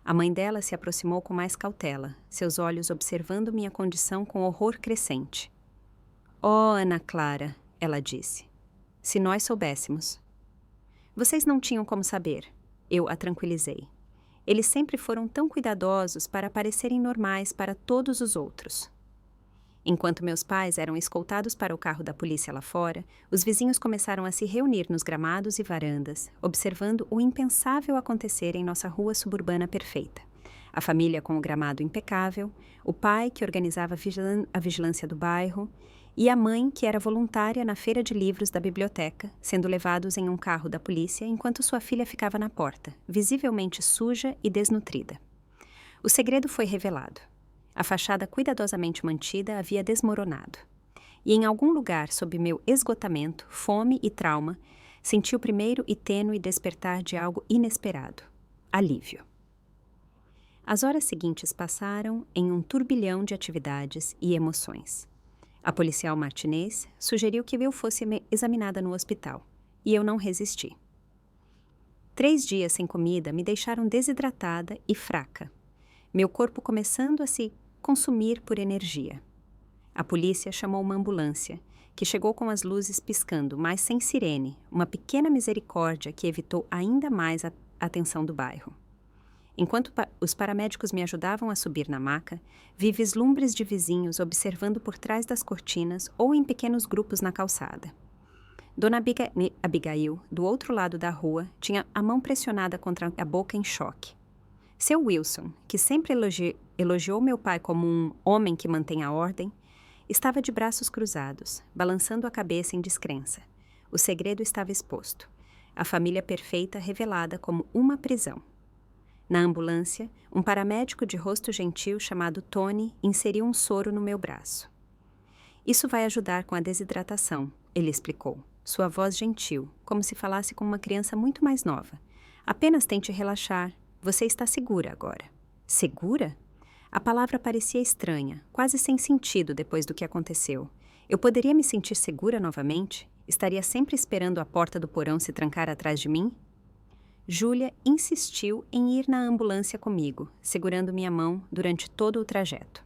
A mãe dela se aproximou com mais cautela, seus olhos observando minha condição com horror crescente. Oh, Ana Clara, ela disse. Se nós soubéssemos. Vocês não tinham como saber. Eu a tranquilizei. Eles sempre foram tão cuidadosos para parecerem normais para todos os outros. Enquanto meus pais eram escoltados para o carro da polícia lá fora, os vizinhos começaram a se reunir nos gramados e varandas, observando o impensável acontecer em nossa rua suburbana perfeita. A família com o gramado impecável, o pai que organizava a vigilância do bairro e a mãe que era voluntária na feira de livros da biblioteca, sendo levados em um carro da polícia enquanto sua filha ficava na porta, visivelmente suja e desnutrida. O segredo foi revelado. A fachada cuidadosamente mantida havia desmoronado. E em algum lugar, sob meu esgotamento, fome e trauma, senti o primeiro e tênue despertar de algo inesperado. Alívio. As horas seguintes passaram em um turbilhão de atividades e emoções. A policial Martinez sugeriu que eu fosse examinada no hospital, e eu não resisti. 3 dias sem comida me deixaram desidratada e fraca, meu corpo começando a se consumir por energia. A polícia chamou uma ambulância, que chegou com as luzes piscando, mas sem sirene, uma pequena misericórdia que evitou ainda mais a atenção do bairro. Enquanto os paramédicos me ajudavam a subir na maca, vi vislumbres de vizinhos observando por trás das cortinas ou em pequenos grupos na calçada. Dona Abigail, do outro lado da rua, tinha a mão pressionada contra a boca em choque. Seu Wilson, que sempre elogiou meu pai como um homem que mantém a ordem, estava de braços cruzados, balançando a cabeça em descrença. O segredo estava exposto. A família perfeita revelada como uma prisão. Na ambulância, um paramédico de rosto gentil chamado Tony inseriu um soro no meu braço. Isso vai ajudar com a desidratação, ele explicou, sua voz gentil, como se falasse com uma criança muito mais nova. Apenas tente relaxar. Você está segura agora. Segura? A palavra parecia estranha, quase sem sentido depois do que aconteceu. Eu poderia me sentir segura novamente? Estaria sempre esperando a porta do porão se trancar atrás de mim? Júlia insistiu em ir na ambulância comigo, segurando minha mão durante todo o trajeto.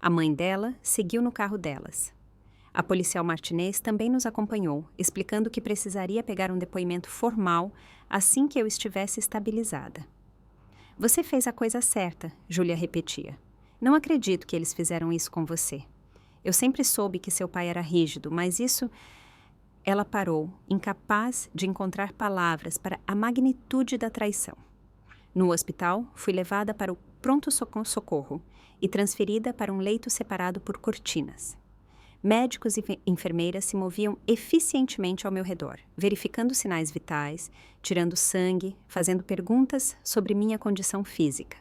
A mãe dela seguiu no carro delas. A policial Martinez também nos acompanhou, explicando que precisaria pegar um depoimento formal assim que eu estivesse estabilizada. Você fez a coisa certa, Júlia repetia. Não acredito que eles fizeram isso com você. Eu sempre soube que seu pai era rígido, mas isso... Ela parou, incapaz de encontrar palavras para a magnitude da traição. No hospital, fui levada para o pronto-socorro e transferida para um leito separado por cortinas. Médicos e enfermeiras se moviam eficientemente ao meu redor, verificando sinais vitais, tirando sangue, fazendo perguntas sobre minha condição física.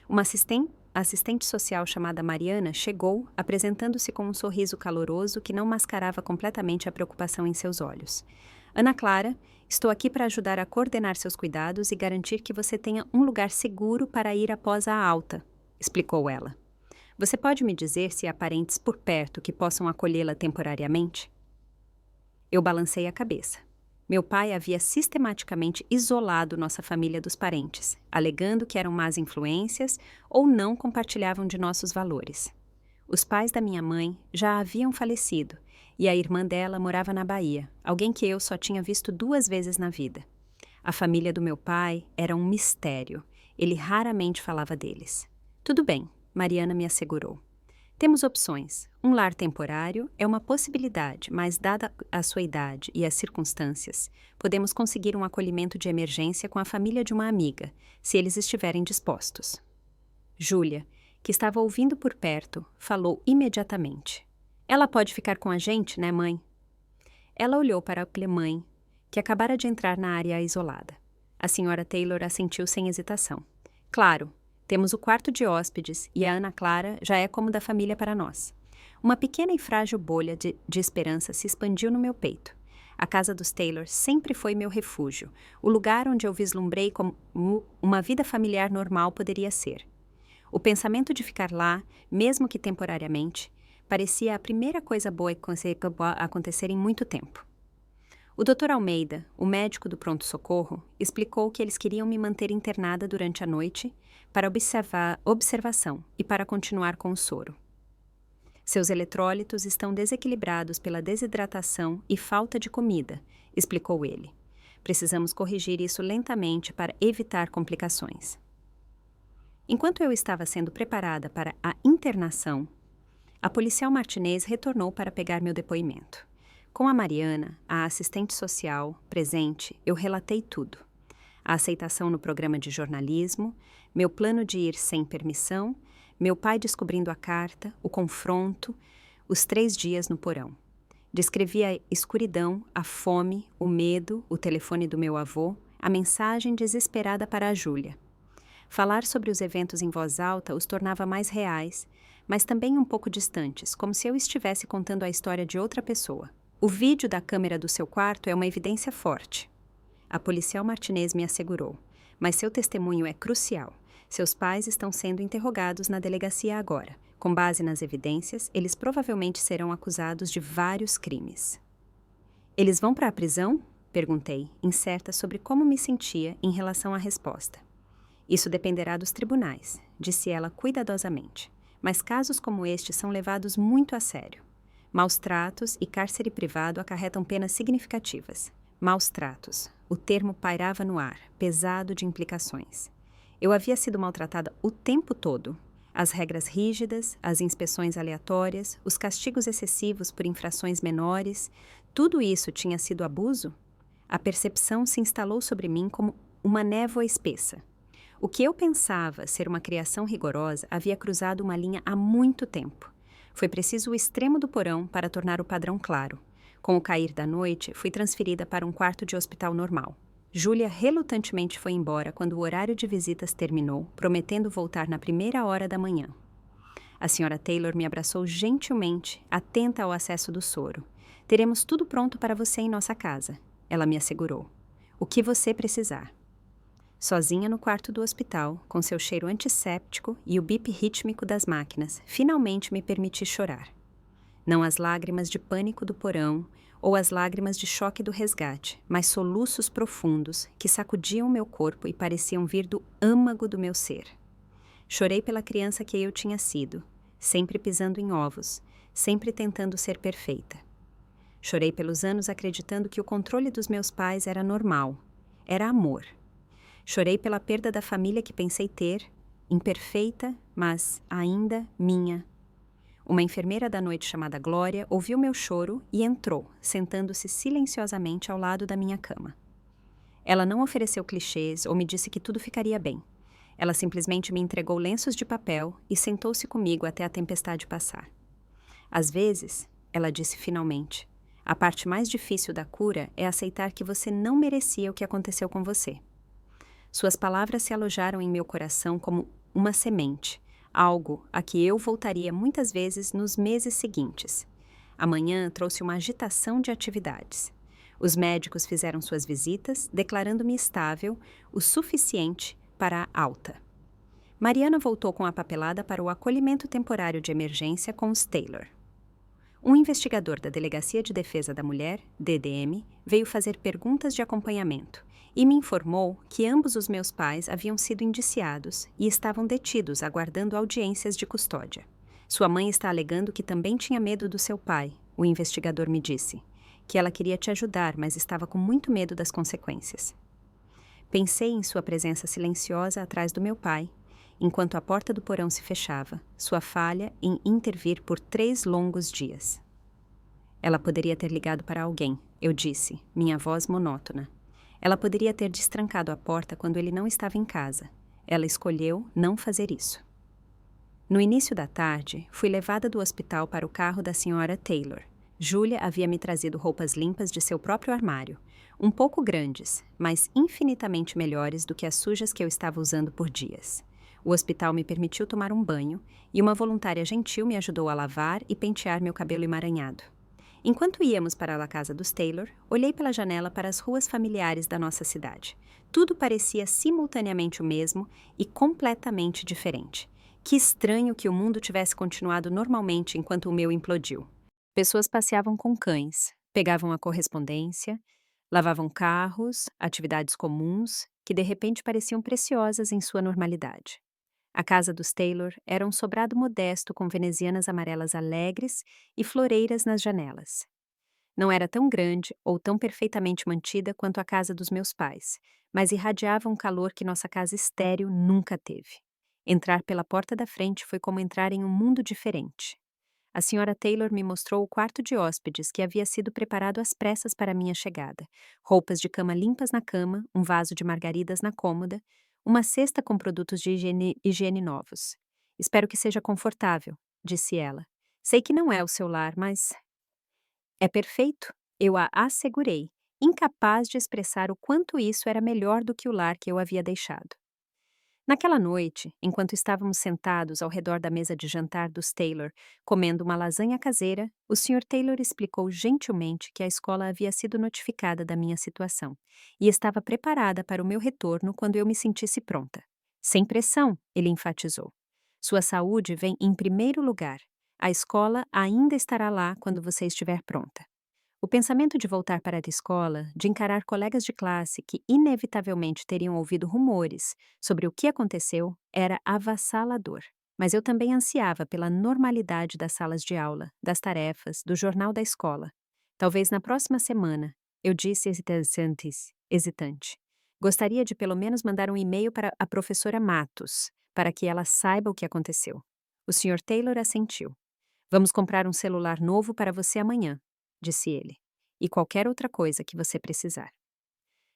Uma assistente social chamada Mariana chegou, apresentando-se com um sorriso caloroso que não mascarava completamente a preocupação em seus olhos. Ana Clara, estou aqui para ajudar a coordenar seus cuidados e garantir que você tenha um lugar seguro para ir após a alta, explicou ela. Você pode me dizer se há parentes por perto que possam acolhê-la temporariamente? Eu balancei a cabeça. Meu pai havia sistematicamente isolado nossa família dos parentes, alegando que eram más influências ou não compartilhavam de nossos valores. Os pais da minha mãe já haviam falecido e a irmã dela morava na Bahia, alguém que eu só tinha visto 2 vezes na vida. A família do meu pai era um mistério. Ele raramente falava deles. Tudo bem, Mariana me assegurou. Temos opções. Um lar temporário é uma possibilidade, mas dada a sua idade e as circunstâncias, podemos conseguir um acolhimento de emergência com a família de uma amiga, se eles estiverem dispostos. Júlia, que estava ouvindo por perto, falou imediatamente. Ela pode ficar com a gente, né, mãe? Ela olhou para a mãe, que acabara de entrar na área isolada. A senhora Taylor assentiu sem hesitação. Claro. Temos o quarto de hóspedes e a Ana Clara já é como da família para nós. Uma pequena e frágil bolha de esperança se expandiu no meu peito. A casa dos Taylor sempre foi meu refúgio, o lugar onde eu vislumbrei como uma vida familiar normal poderia ser. O pensamento de ficar lá, mesmo que temporariamente, parecia a primeira coisa boa que conseguia acontecer em muito tempo. O Dr. Almeida, o médico do pronto-socorro, explicou que eles queriam me manter internada durante a noite para observação e para continuar com o soro. Seus eletrólitos estão desequilibrados pela desidratação e falta de comida, explicou ele. Precisamos corrigir isso lentamente para evitar complicações. Enquanto eu estava sendo preparada para a internação, a policial Martinez retornou para pegar meu depoimento. Com a Mariana, a assistente social, presente, eu relatei tudo. A aceitação no programa de jornalismo, meu plano de ir sem permissão, meu pai descobrindo a carta, o confronto, os 3 dias no porão. Descrevi a escuridão, a fome, o medo, o telefone do meu avô, a mensagem desesperada para a Júlia. Falar sobre os eventos em voz alta os tornava mais reais, mas também um pouco distantes, como se eu estivesse contando a história de outra pessoa. O vídeo da câmera do seu quarto é uma evidência forte. A policial Martinez me assegurou, mas seu testemunho é crucial. Seus pais estão sendo interrogados na delegacia agora. Com base nas evidências, eles provavelmente serão acusados de vários crimes. Eles vão para a prisão? Perguntei, incerta sobre como me sentia em relação à resposta. Isso dependerá dos tribunais, disse ela cuidadosamente. Mas casos como este são levados muito a sério. Maus tratos e cárcere privado acarretam penas significativas. Maus tratos. O termo pairava no ar, pesado de implicações. Eu havia sido maltratada o tempo todo. As regras rígidas, as inspeções aleatórias, os castigos excessivos por infrações menores, tudo isso tinha sido abuso? A percepção se instalou sobre mim como uma névoa espessa. O que eu pensava ser uma criação rigorosa havia cruzado uma linha há muito tempo. Foi preciso o extremo do porão para tornar o padrão claro. Com o cair da noite, fui transferida para um quarto de hospital normal. Júlia relutantemente foi embora quando o horário de visitas terminou, prometendo voltar na primeira hora da manhã. A senhora Taylor me abraçou gentilmente, atenta ao acesso do soro. Teremos tudo pronto para você em nossa casa, ela me assegurou. O que você precisar. Sozinha no quarto do hospital, com seu cheiro antisséptico e o bip rítmico das máquinas, finalmente me permiti chorar. Não as lágrimas de pânico do porão ou as lágrimas de choque do resgate, mas soluços profundos que sacudiam meu corpo e pareciam vir do âmago do meu ser. Chorei pela criança que eu tinha sido, sempre pisando em ovos, sempre tentando ser perfeita. Chorei pelos anos acreditando que o controle dos meus pais era normal, era amor. Chorei pela perda da família que pensei ter, imperfeita, mas ainda minha. Uma enfermeira da noite chamada Glória ouviu meu choro e entrou, sentando-se silenciosamente ao lado da minha cama. Ela não ofereceu clichês ou me disse que tudo ficaria bem. Ela simplesmente me entregou lenços de papel e sentou-se comigo até a tempestade passar. Às vezes, ela disse finalmente, a parte mais difícil da cura é aceitar que você não merecia o que aconteceu com você. Suas palavras se alojaram em meu coração como uma semente, algo a que eu voltaria muitas vezes nos meses seguintes. Amanhã trouxe uma agitação de atividades. Os médicos fizeram suas visitas, declarando-me estável o suficiente para a alta. Mariana voltou com a papelada para o acolhimento temporário de emergência com os Taylor. Um investigador da Delegacia de Defesa da Mulher, DDM, veio fazer perguntas de acompanhamento e me informou que ambos os meus pais haviam sido indiciados e estavam detidos aguardando audiências de custódia. Sua mãe está alegando que também tinha medo do seu pai, o investigador me disse, que ela queria te ajudar, mas estava com muito medo das consequências. Pensei em sua presença silenciosa atrás do meu pai, enquanto a porta do porão se fechava, sua falha em intervir por 3 longos dias. Ela poderia ter ligado para alguém, eu disse, minha voz monótona. Ela poderia ter destrancado a porta quando ele não estava em casa. Ela escolheu não fazer isso. No início da tarde, fui levada do hospital para o carro da senhora Taylor. Júlia havia me trazido roupas limpas de seu próprio armário, um pouco grandes, mas infinitamente melhores do que as sujas que eu estava usando por dias. O hospital me permitiu tomar um banho e uma voluntária gentil me ajudou a lavar e pentear meu cabelo emaranhado. Enquanto íamos para a casa dos Taylor, olhei pela janela para as ruas familiares da nossa cidade. Tudo parecia simultaneamente o mesmo e completamente diferente. Que estranho que o mundo tivesse continuado normalmente enquanto o meu implodiu. Pessoas passeavam com cães, pegavam a correspondência, lavavam carros, atividades comuns, que de repente pareciam preciosas em sua normalidade. A casa dos Taylor era um sobrado modesto com venezianas amarelas alegres e floreiras nas janelas. Não era tão grande ou tão perfeitamente mantida quanto a casa dos meus pais, mas irradiava um calor que nossa casa estéril nunca teve. Entrar pela porta da frente foi como entrar em um mundo diferente. A senhora Taylor me mostrou o quarto de hóspedes que havia sido preparado às pressas para minha chegada. Roupas de cama limpas na cama, um vaso de margaridas na cômoda, uma cesta com produtos de higiene novos. Espero que seja confortável, disse ela. Sei que não é o seu lar, mas... É perfeito, eu a assegurei, incapaz de expressar o quanto isso era melhor do que o lar que eu havia deixado. Naquela noite, enquanto estávamos sentados ao redor da mesa de jantar dos Taylor, comendo uma lasanha caseira, o Sr. Taylor explicou gentilmente que a escola havia sido notificada da minha situação e estava preparada para o meu retorno quando eu me sentisse pronta. Sem pressão, ele enfatizou. Sua saúde vem em primeiro lugar. A escola ainda estará lá quando você estiver pronta. O pensamento de voltar para a escola, de encarar colegas de classe que inevitavelmente teriam ouvido rumores sobre o que aconteceu, era avassalador. Mas eu também ansiava pela normalidade das salas de aula, das tarefas, do jornal da escola. Talvez na próxima semana, eu disse hesitante. Gostaria de pelo menos mandar um e-mail para a professora Matos, para que ela saiba o que aconteceu. O Sr. Taylor assentiu. Vamos comprar um celular novo para você amanhã, disse ele, e qualquer outra coisa que você precisar.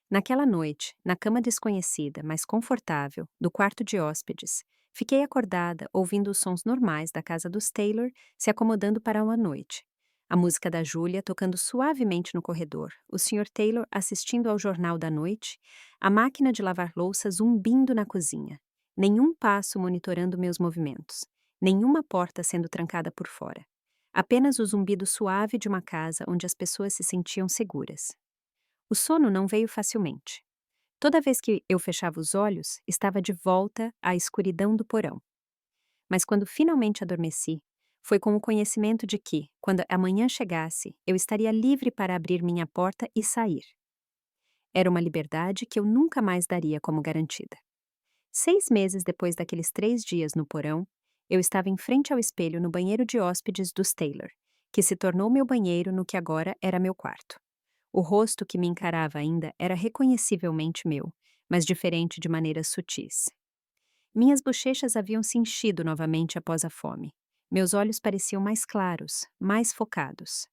Naquela noite, na cama desconhecida, mas confortável, do quarto de hóspedes, fiquei acordada ouvindo os sons normais da casa dos Taylor se acomodando para uma noite. A música da Júlia tocando suavemente no corredor, o Sr. Taylor assistindo ao jornal da noite, a máquina de lavar louça zumbindo na cozinha. Nenhum passo monitorando meus movimentos, nenhuma porta sendo trancada por fora. Apenas o zumbido suave de uma casa onde as pessoas se sentiam seguras. O sono não veio facilmente. Toda vez que eu fechava os olhos, estava de volta à escuridão do porão. Mas quando finalmente adormeci, foi com o conhecimento de que, quando a manhã chegasse, eu estaria livre para abrir minha porta e sair. Era uma liberdade que eu nunca mais daria como garantida. 6 meses depois daqueles 3 dias no porão, eu estava em frente ao espelho no banheiro de hóspedes dos Taylor, que se tornou meu banheiro no que agora era meu quarto. O rosto que me encarava ainda era reconhecivelmente meu, mas diferente de maneiras sutis. Minhas bochechas haviam se enchido novamente após a fome. Meus olhos pareciam mais claros, mais focados.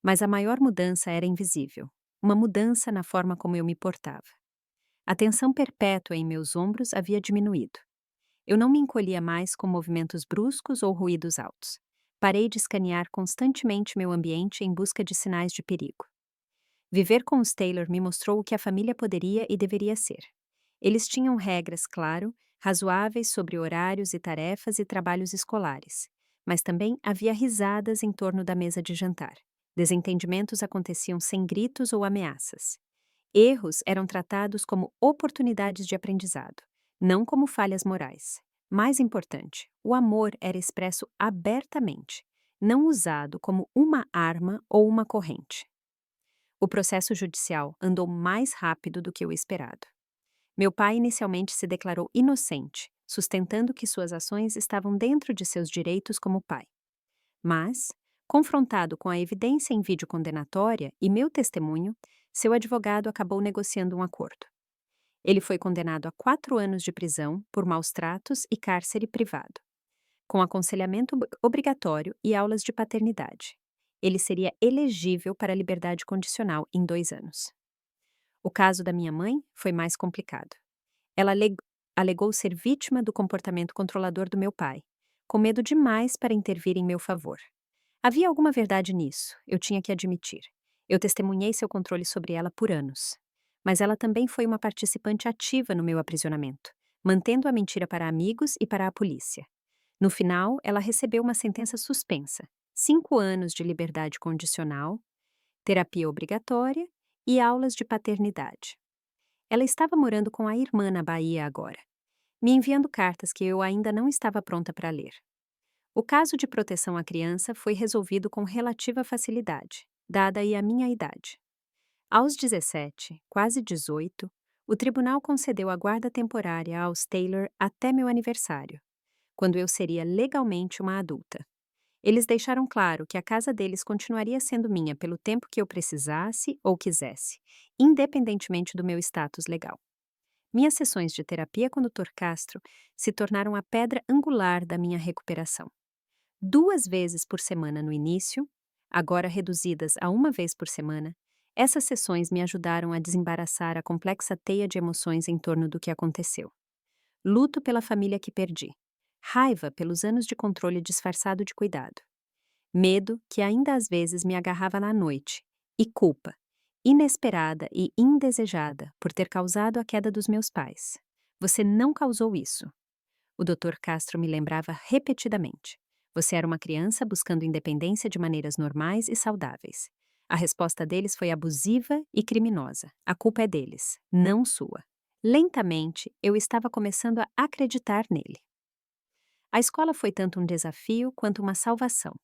Mas a maior mudança era invisível. Uma mudança na forma como eu me portava. A tensão perpétua em meus ombros havia diminuído. Eu não me encolhia mais com movimentos bruscos ou ruídos altos. Parei de escanear constantemente meu ambiente em busca de sinais de perigo. Viver com os Taylor me mostrou o que a família poderia e deveria ser. Eles tinham regras, claro, razoáveis sobre horários e tarefas e trabalhos escolares, mas também havia risadas em torno da mesa de jantar. Desentendimentos aconteciam sem gritos ou ameaças. Erros eram tratados como oportunidades de aprendizado, não como falhas morais. Mais importante, o amor era expresso abertamente, não usado como uma arma ou uma corrente. O processo judicial andou mais rápido do que o esperado. Meu pai inicialmente se declarou inocente, sustentando que suas ações estavam dentro de seus direitos como pai. Mas, confrontado com a evidência em vídeo condenatória e meu testemunho, seu advogado acabou negociando um acordo. Ele foi condenado a 4 anos de prisão por maus-tratos e cárcere privado, com aconselhamento obrigatório e aulas de paternidade. Ele seria elegível para a liberdade condicional em 2 anos. O caso da minha mãe foi mais complicado. Ela alegou ser vítima do comportamento controlador do meu pai, com medo demais para intervir em meu favor. Havia alguma verdade nisso, eu tinha que admitir. Eu testemunhei seu controle sobre ela por anos. Mas ela também foi uma participante ativa no meu aprisionamento, mantendo a mentira para amigos e para a polícia. No final, ela recebeu uma sentença suspensa, 5 anos de liberdade condicional, terapia obrigatória e aulas de paternidade. Ela estava morando com a irmã na Bahia agora, me enviando cartas que eu ainda não estava pronta para ler. O caso de proteção à criança foi resolvido com relativa facilidade, dada a minha idade. Aos 17, quase 18, o tribunal concedeu a guarda temporária aos Taylor até meu aniversário, quando eu seria legalmente uma adulta. Eles deixaram claro que a casa deles continuaria sendo minha pelo tempo que eu precisasse ou quisesse, independentemente do meu status legal. Minhas sessões de terapia com o Dr. Castro se tornaram a pedra angular da minha recuperação. 2 vezes por semana no início, agora reduzidas a 1 vez por semana, essas sessões me ajudaram a desembaraçar a complexa teia de emoções em torno do que aconteceu. Luto pela família que perdi. Raiva pelos anos de controle disfarçado de cuidado. Medo que ainda às vezes me agarrava na noite. E culpa, inesperada e indesejada, por ter causado a queda dos meus pais. Você não causou isso. O Dr. Castro me lembrava repetidamente. Você era uma criança buscando independência de maneiras normais e saudáveis. A resposta deles foi abusiva e criminosa. A culpa é deles, não sua. Lentamente, eu estava começando a acreditar nele. A escola foi tanto um desafio quanto uma salvação.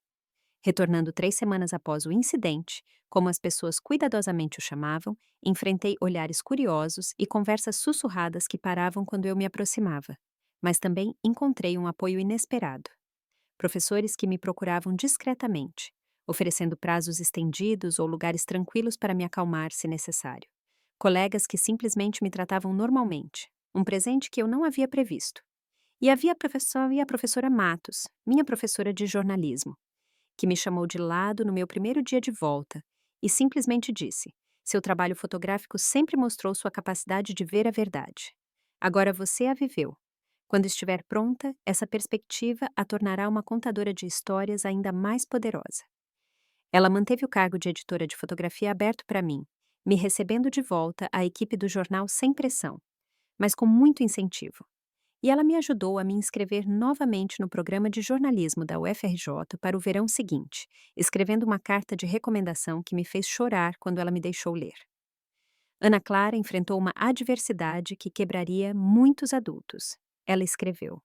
Retornando 3 semanas após o incidente, como as pessoas cuidadosamente o chamavam, enfrentei olhares curiosos e conversas sussurradas que paravam quando eu me aproximava. Mas também encontrei um apoio inesperado. Professores que me procuravam discretamente, oferecendo prazos estendidos ou lugares tranquilos para me acalmar se necessário. Colegas que simplesmente me tratavam normalmente, um presente que eu não havia previsto. E havia a professora Matos, minha professora de jornalismo, que me chamou de lado no meu primeiro dia de volta e simplesmente disse: Seu trabalho fotográfico sempre mostrou sua capacidade de ver a verdade. Agora você a viveu. Quando estiver pronta, essa perspectiva a tornará uma contadora de histórias ainda mais poderosa. Ela manteve o cargo de editora de fotografia aberto para mim, me recebendo de volta à equipe do jornal sem pressão, mas com muito incentivo. E ela me ajudou a me inscrever novamente no programa de jornalismo da UFRJ para o verão seguinte, escrevendo uma carta de recomendação que me fez chorar quando ela me deixou ler. Ana Clara enfrentou uma adversidade que quebraria muitos adultos. Ela escreveu.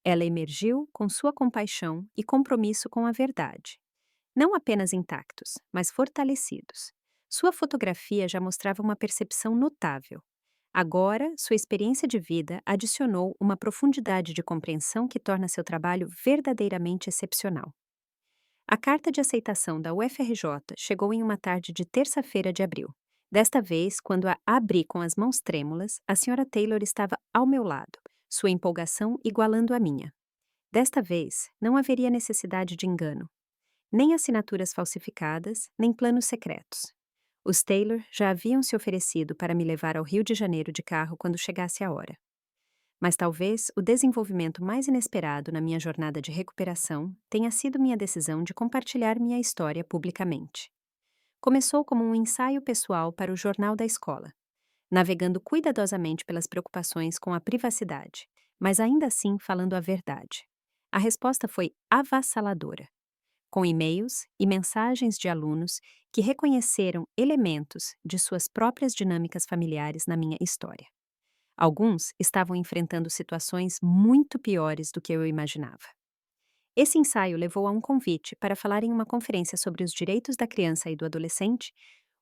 Ela emergiu com sua compaixão e compromisso com a verdade. Não apenas intactos, mas fortalecidos. Sua fotografia já mostrava uma percepção notável. Agora, sua experiência de vida adicionou uma profundidade de compreensão que torna seu trabalho verdadeiramente excepcional. A carta de aceitação da UFRJ chegou em uma tarde de terça-feira de abril. Desta vez, quando a abri com as mãos trêmulas, a Sra. Taylor estava ao meu lado, sua empolgação igualando a minha. Desta vez, não haveria necessidade de engano, nem assinaturas falsificadas, nem planos secretos. Os Taylor já haviam se oferecido para me levar ao Rio de Janeiro de carro quando chegasse a hora. Mas talvez o desenvolvimento mais inesperado na minha jornada de recuperação tenha sido minha decisão de compartilhar minha história publicamente. Começou como um ensaio pessoal para o jornal da escola, navegando cuidadosamente pelas preocupações com a privacidade, mas ainda assim falando a verdade. A resposta foi avassaladora, com e-mails e mensagens de alunos que reconheceram elementos de suas próprias dinâmicas familiares na minha história. Alguns estavam enfrentando situações muito piores do que eu imaginava. Esse ensaio levou a um convite para falar em uma conferência sobre os direitos da criança e do adolescente,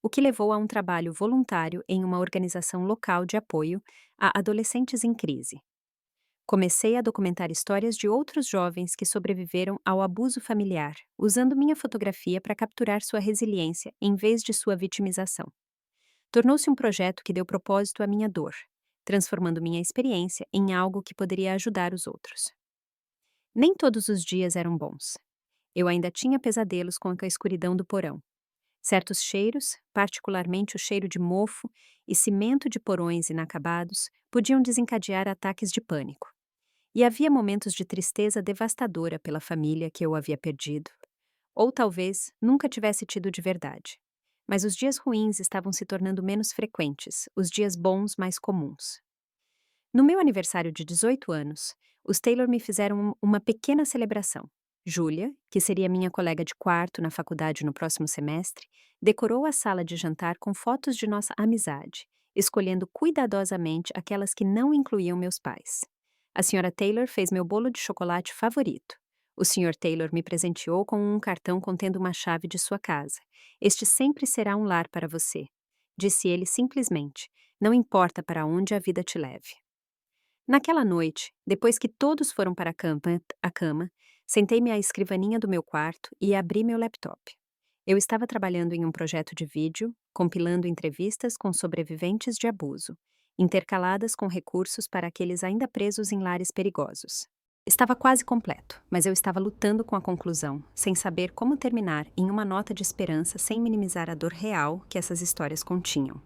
o que levou a um trabalho voluntário em uma organização local de apoio a adolescentes em crise. Comecei a documentar histórias de outros jovens que sobreviveram ao abuso familiar, usando minha fotografia para capturar sua resiliência em vez de sua vitimização. Tornou-se um projeto que deu propósito à minha dor, transformando minha experiência em algo que poderia ajudar os outros. Nem todos os dias eram bons. Eu ainda tinha pesadelos com a escuridão do porão. Certos cheiros, particularmente o cheiro de mofo e cimento de porões inacabados, podiam desencadear ataques de pânico. E havia momentos de tristeza devastadora pela família que eu havia perdido. Ou talvez nunca tivesse tido de verdade. Mas os dias ruins estavam se tornando menos frequentes, os dias bons mais comuns. No meu aniversário de 18 anos, os Taylor me fizeram uma pequena celebração. Júlia, que seria minha colega de quarto na faculdade no próximo semestre, decorou a sala de jantar com fotos de nossa amizade, escolhendo cuidadosamente aquelas que não incluíam meus pais. A Sra. Taylor fez meu bolo de chocolate favorito. O Sr. Taylor me presenteou com um cartão contendo uma chave de sua casa. Este sempre será um lar para você, disse ele simplesmente. Não importa para onde a vida te leve. Naquela noite, depois que todos foram para a cama, sentei-me à escrivaninha do meu quarto e abri meu laptop. Eu estava trabalhando em um projeto de vídeo, compilando entrevistas com sobreviventes de abuso, intercaladas com recursos para aqueles ainda presos em lares perigosos. Estava quase completo, mas eu estava lutando com a conclusão, sem saber como terminar em uma nota de esperança sem minimizar a dor real que essas histórias continham.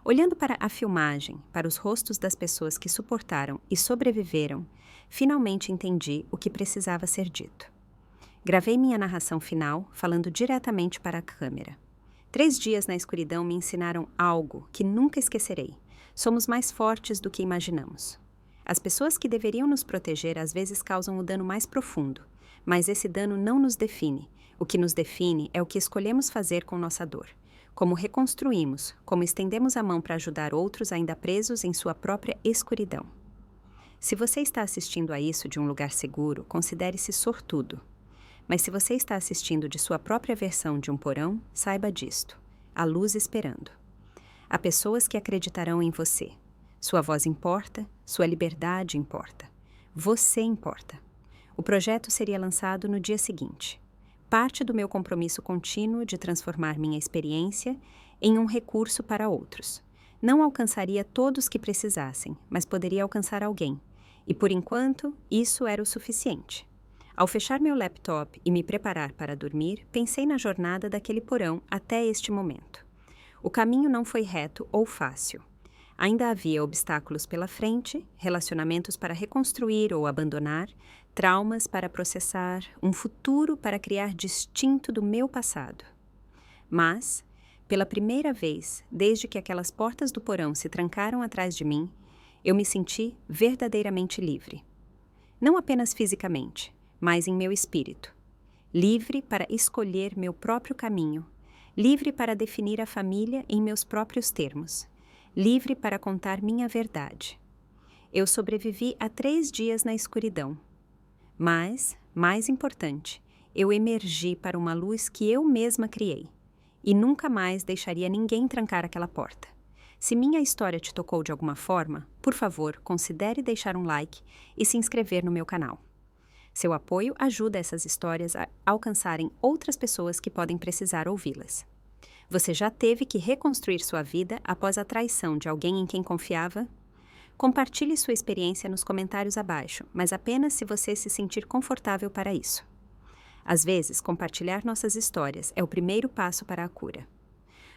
Olhando para a filmagem, para os rostos das pessoas que suportaram e sobreviveram, finalmente entendi o que precisava ser dito. Gravei minha narração final, falando diretamente para a câmera. 3 dias na escuridão me ensinaram algo que nunca esquecerei. Somos mais fortes do que imaginamos. As pessoas que deveriam nos proteger às vezes causam o dano mais profundo, mas esse dano não nos define. O que nos define é o que escolhemos fazer com nossa dor. como reconstruímos, como estendemos a mão para ajudar outros ainda presos em sua própria escuridão. Se você está assistindo a isso de um lugar seguro, considere-se sortudo. Mas se você está assistindo de sua própria versão de um porão, saiba disto: há luz esperando. Há pessoas que acreditarão em você. Sua voz importa, sua liberdade importa. Você importa. O projeto seria lançado no dia seguinte. Parte do meu compromisso contínuo de transformar minha experiência em um recurso para outros. Não alcançaria todos que precisassem, mas poderia alcançar alguém. E por enquanto, isso era o suficiente. Ao fechar meu laptop e me preparar para dormir, pensei na jornada daquele porão até este momento. O caminho não foi reto ou fácil. Ainda havia obstáculos pela frente, relacionamentos para reconstruir ou abandonar, traumas para processar, um futuro para criar distinto do meu passado. Mas, pela primeira vez, desde que aquelas portas do porão se trancaram atrás de mim, eu me senti verdadeiramente livre. Não apenas fisicamente, mas em meu espírito. Livre para escolher meu próprio caminho. Livre para definir a família em meus próprios termos. Livre para contar minha verdade. Eu sobrevivi a 3 dias na escuridão. Mas, mais importante, eu emergi para uma luz que eu mesma criei. E nunca mais deixaria ninguém trancar aquela porta. Se minha história te tocou de alguma forma, por favor, considere deixar um like e se inscrever no meu canal. Seu apoio ajuda essas histórias a alcançarem outras pessoas que podem precisar ouvi-las. Você já teve que reconstruir sua vida após a traição de alguém em quem confiava? Compartilhe sua experiência nos comentários abaixo, mas apenas se você se sentir confortável para isso. Às vezes, compartilhar nossas histórias é o primeiro passo para a cura.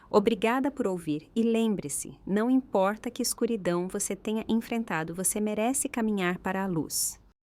Obrigada por ouvir e lembre-se, não importa que escuridão você tenha enfrentado, você merece caminhar para a luz.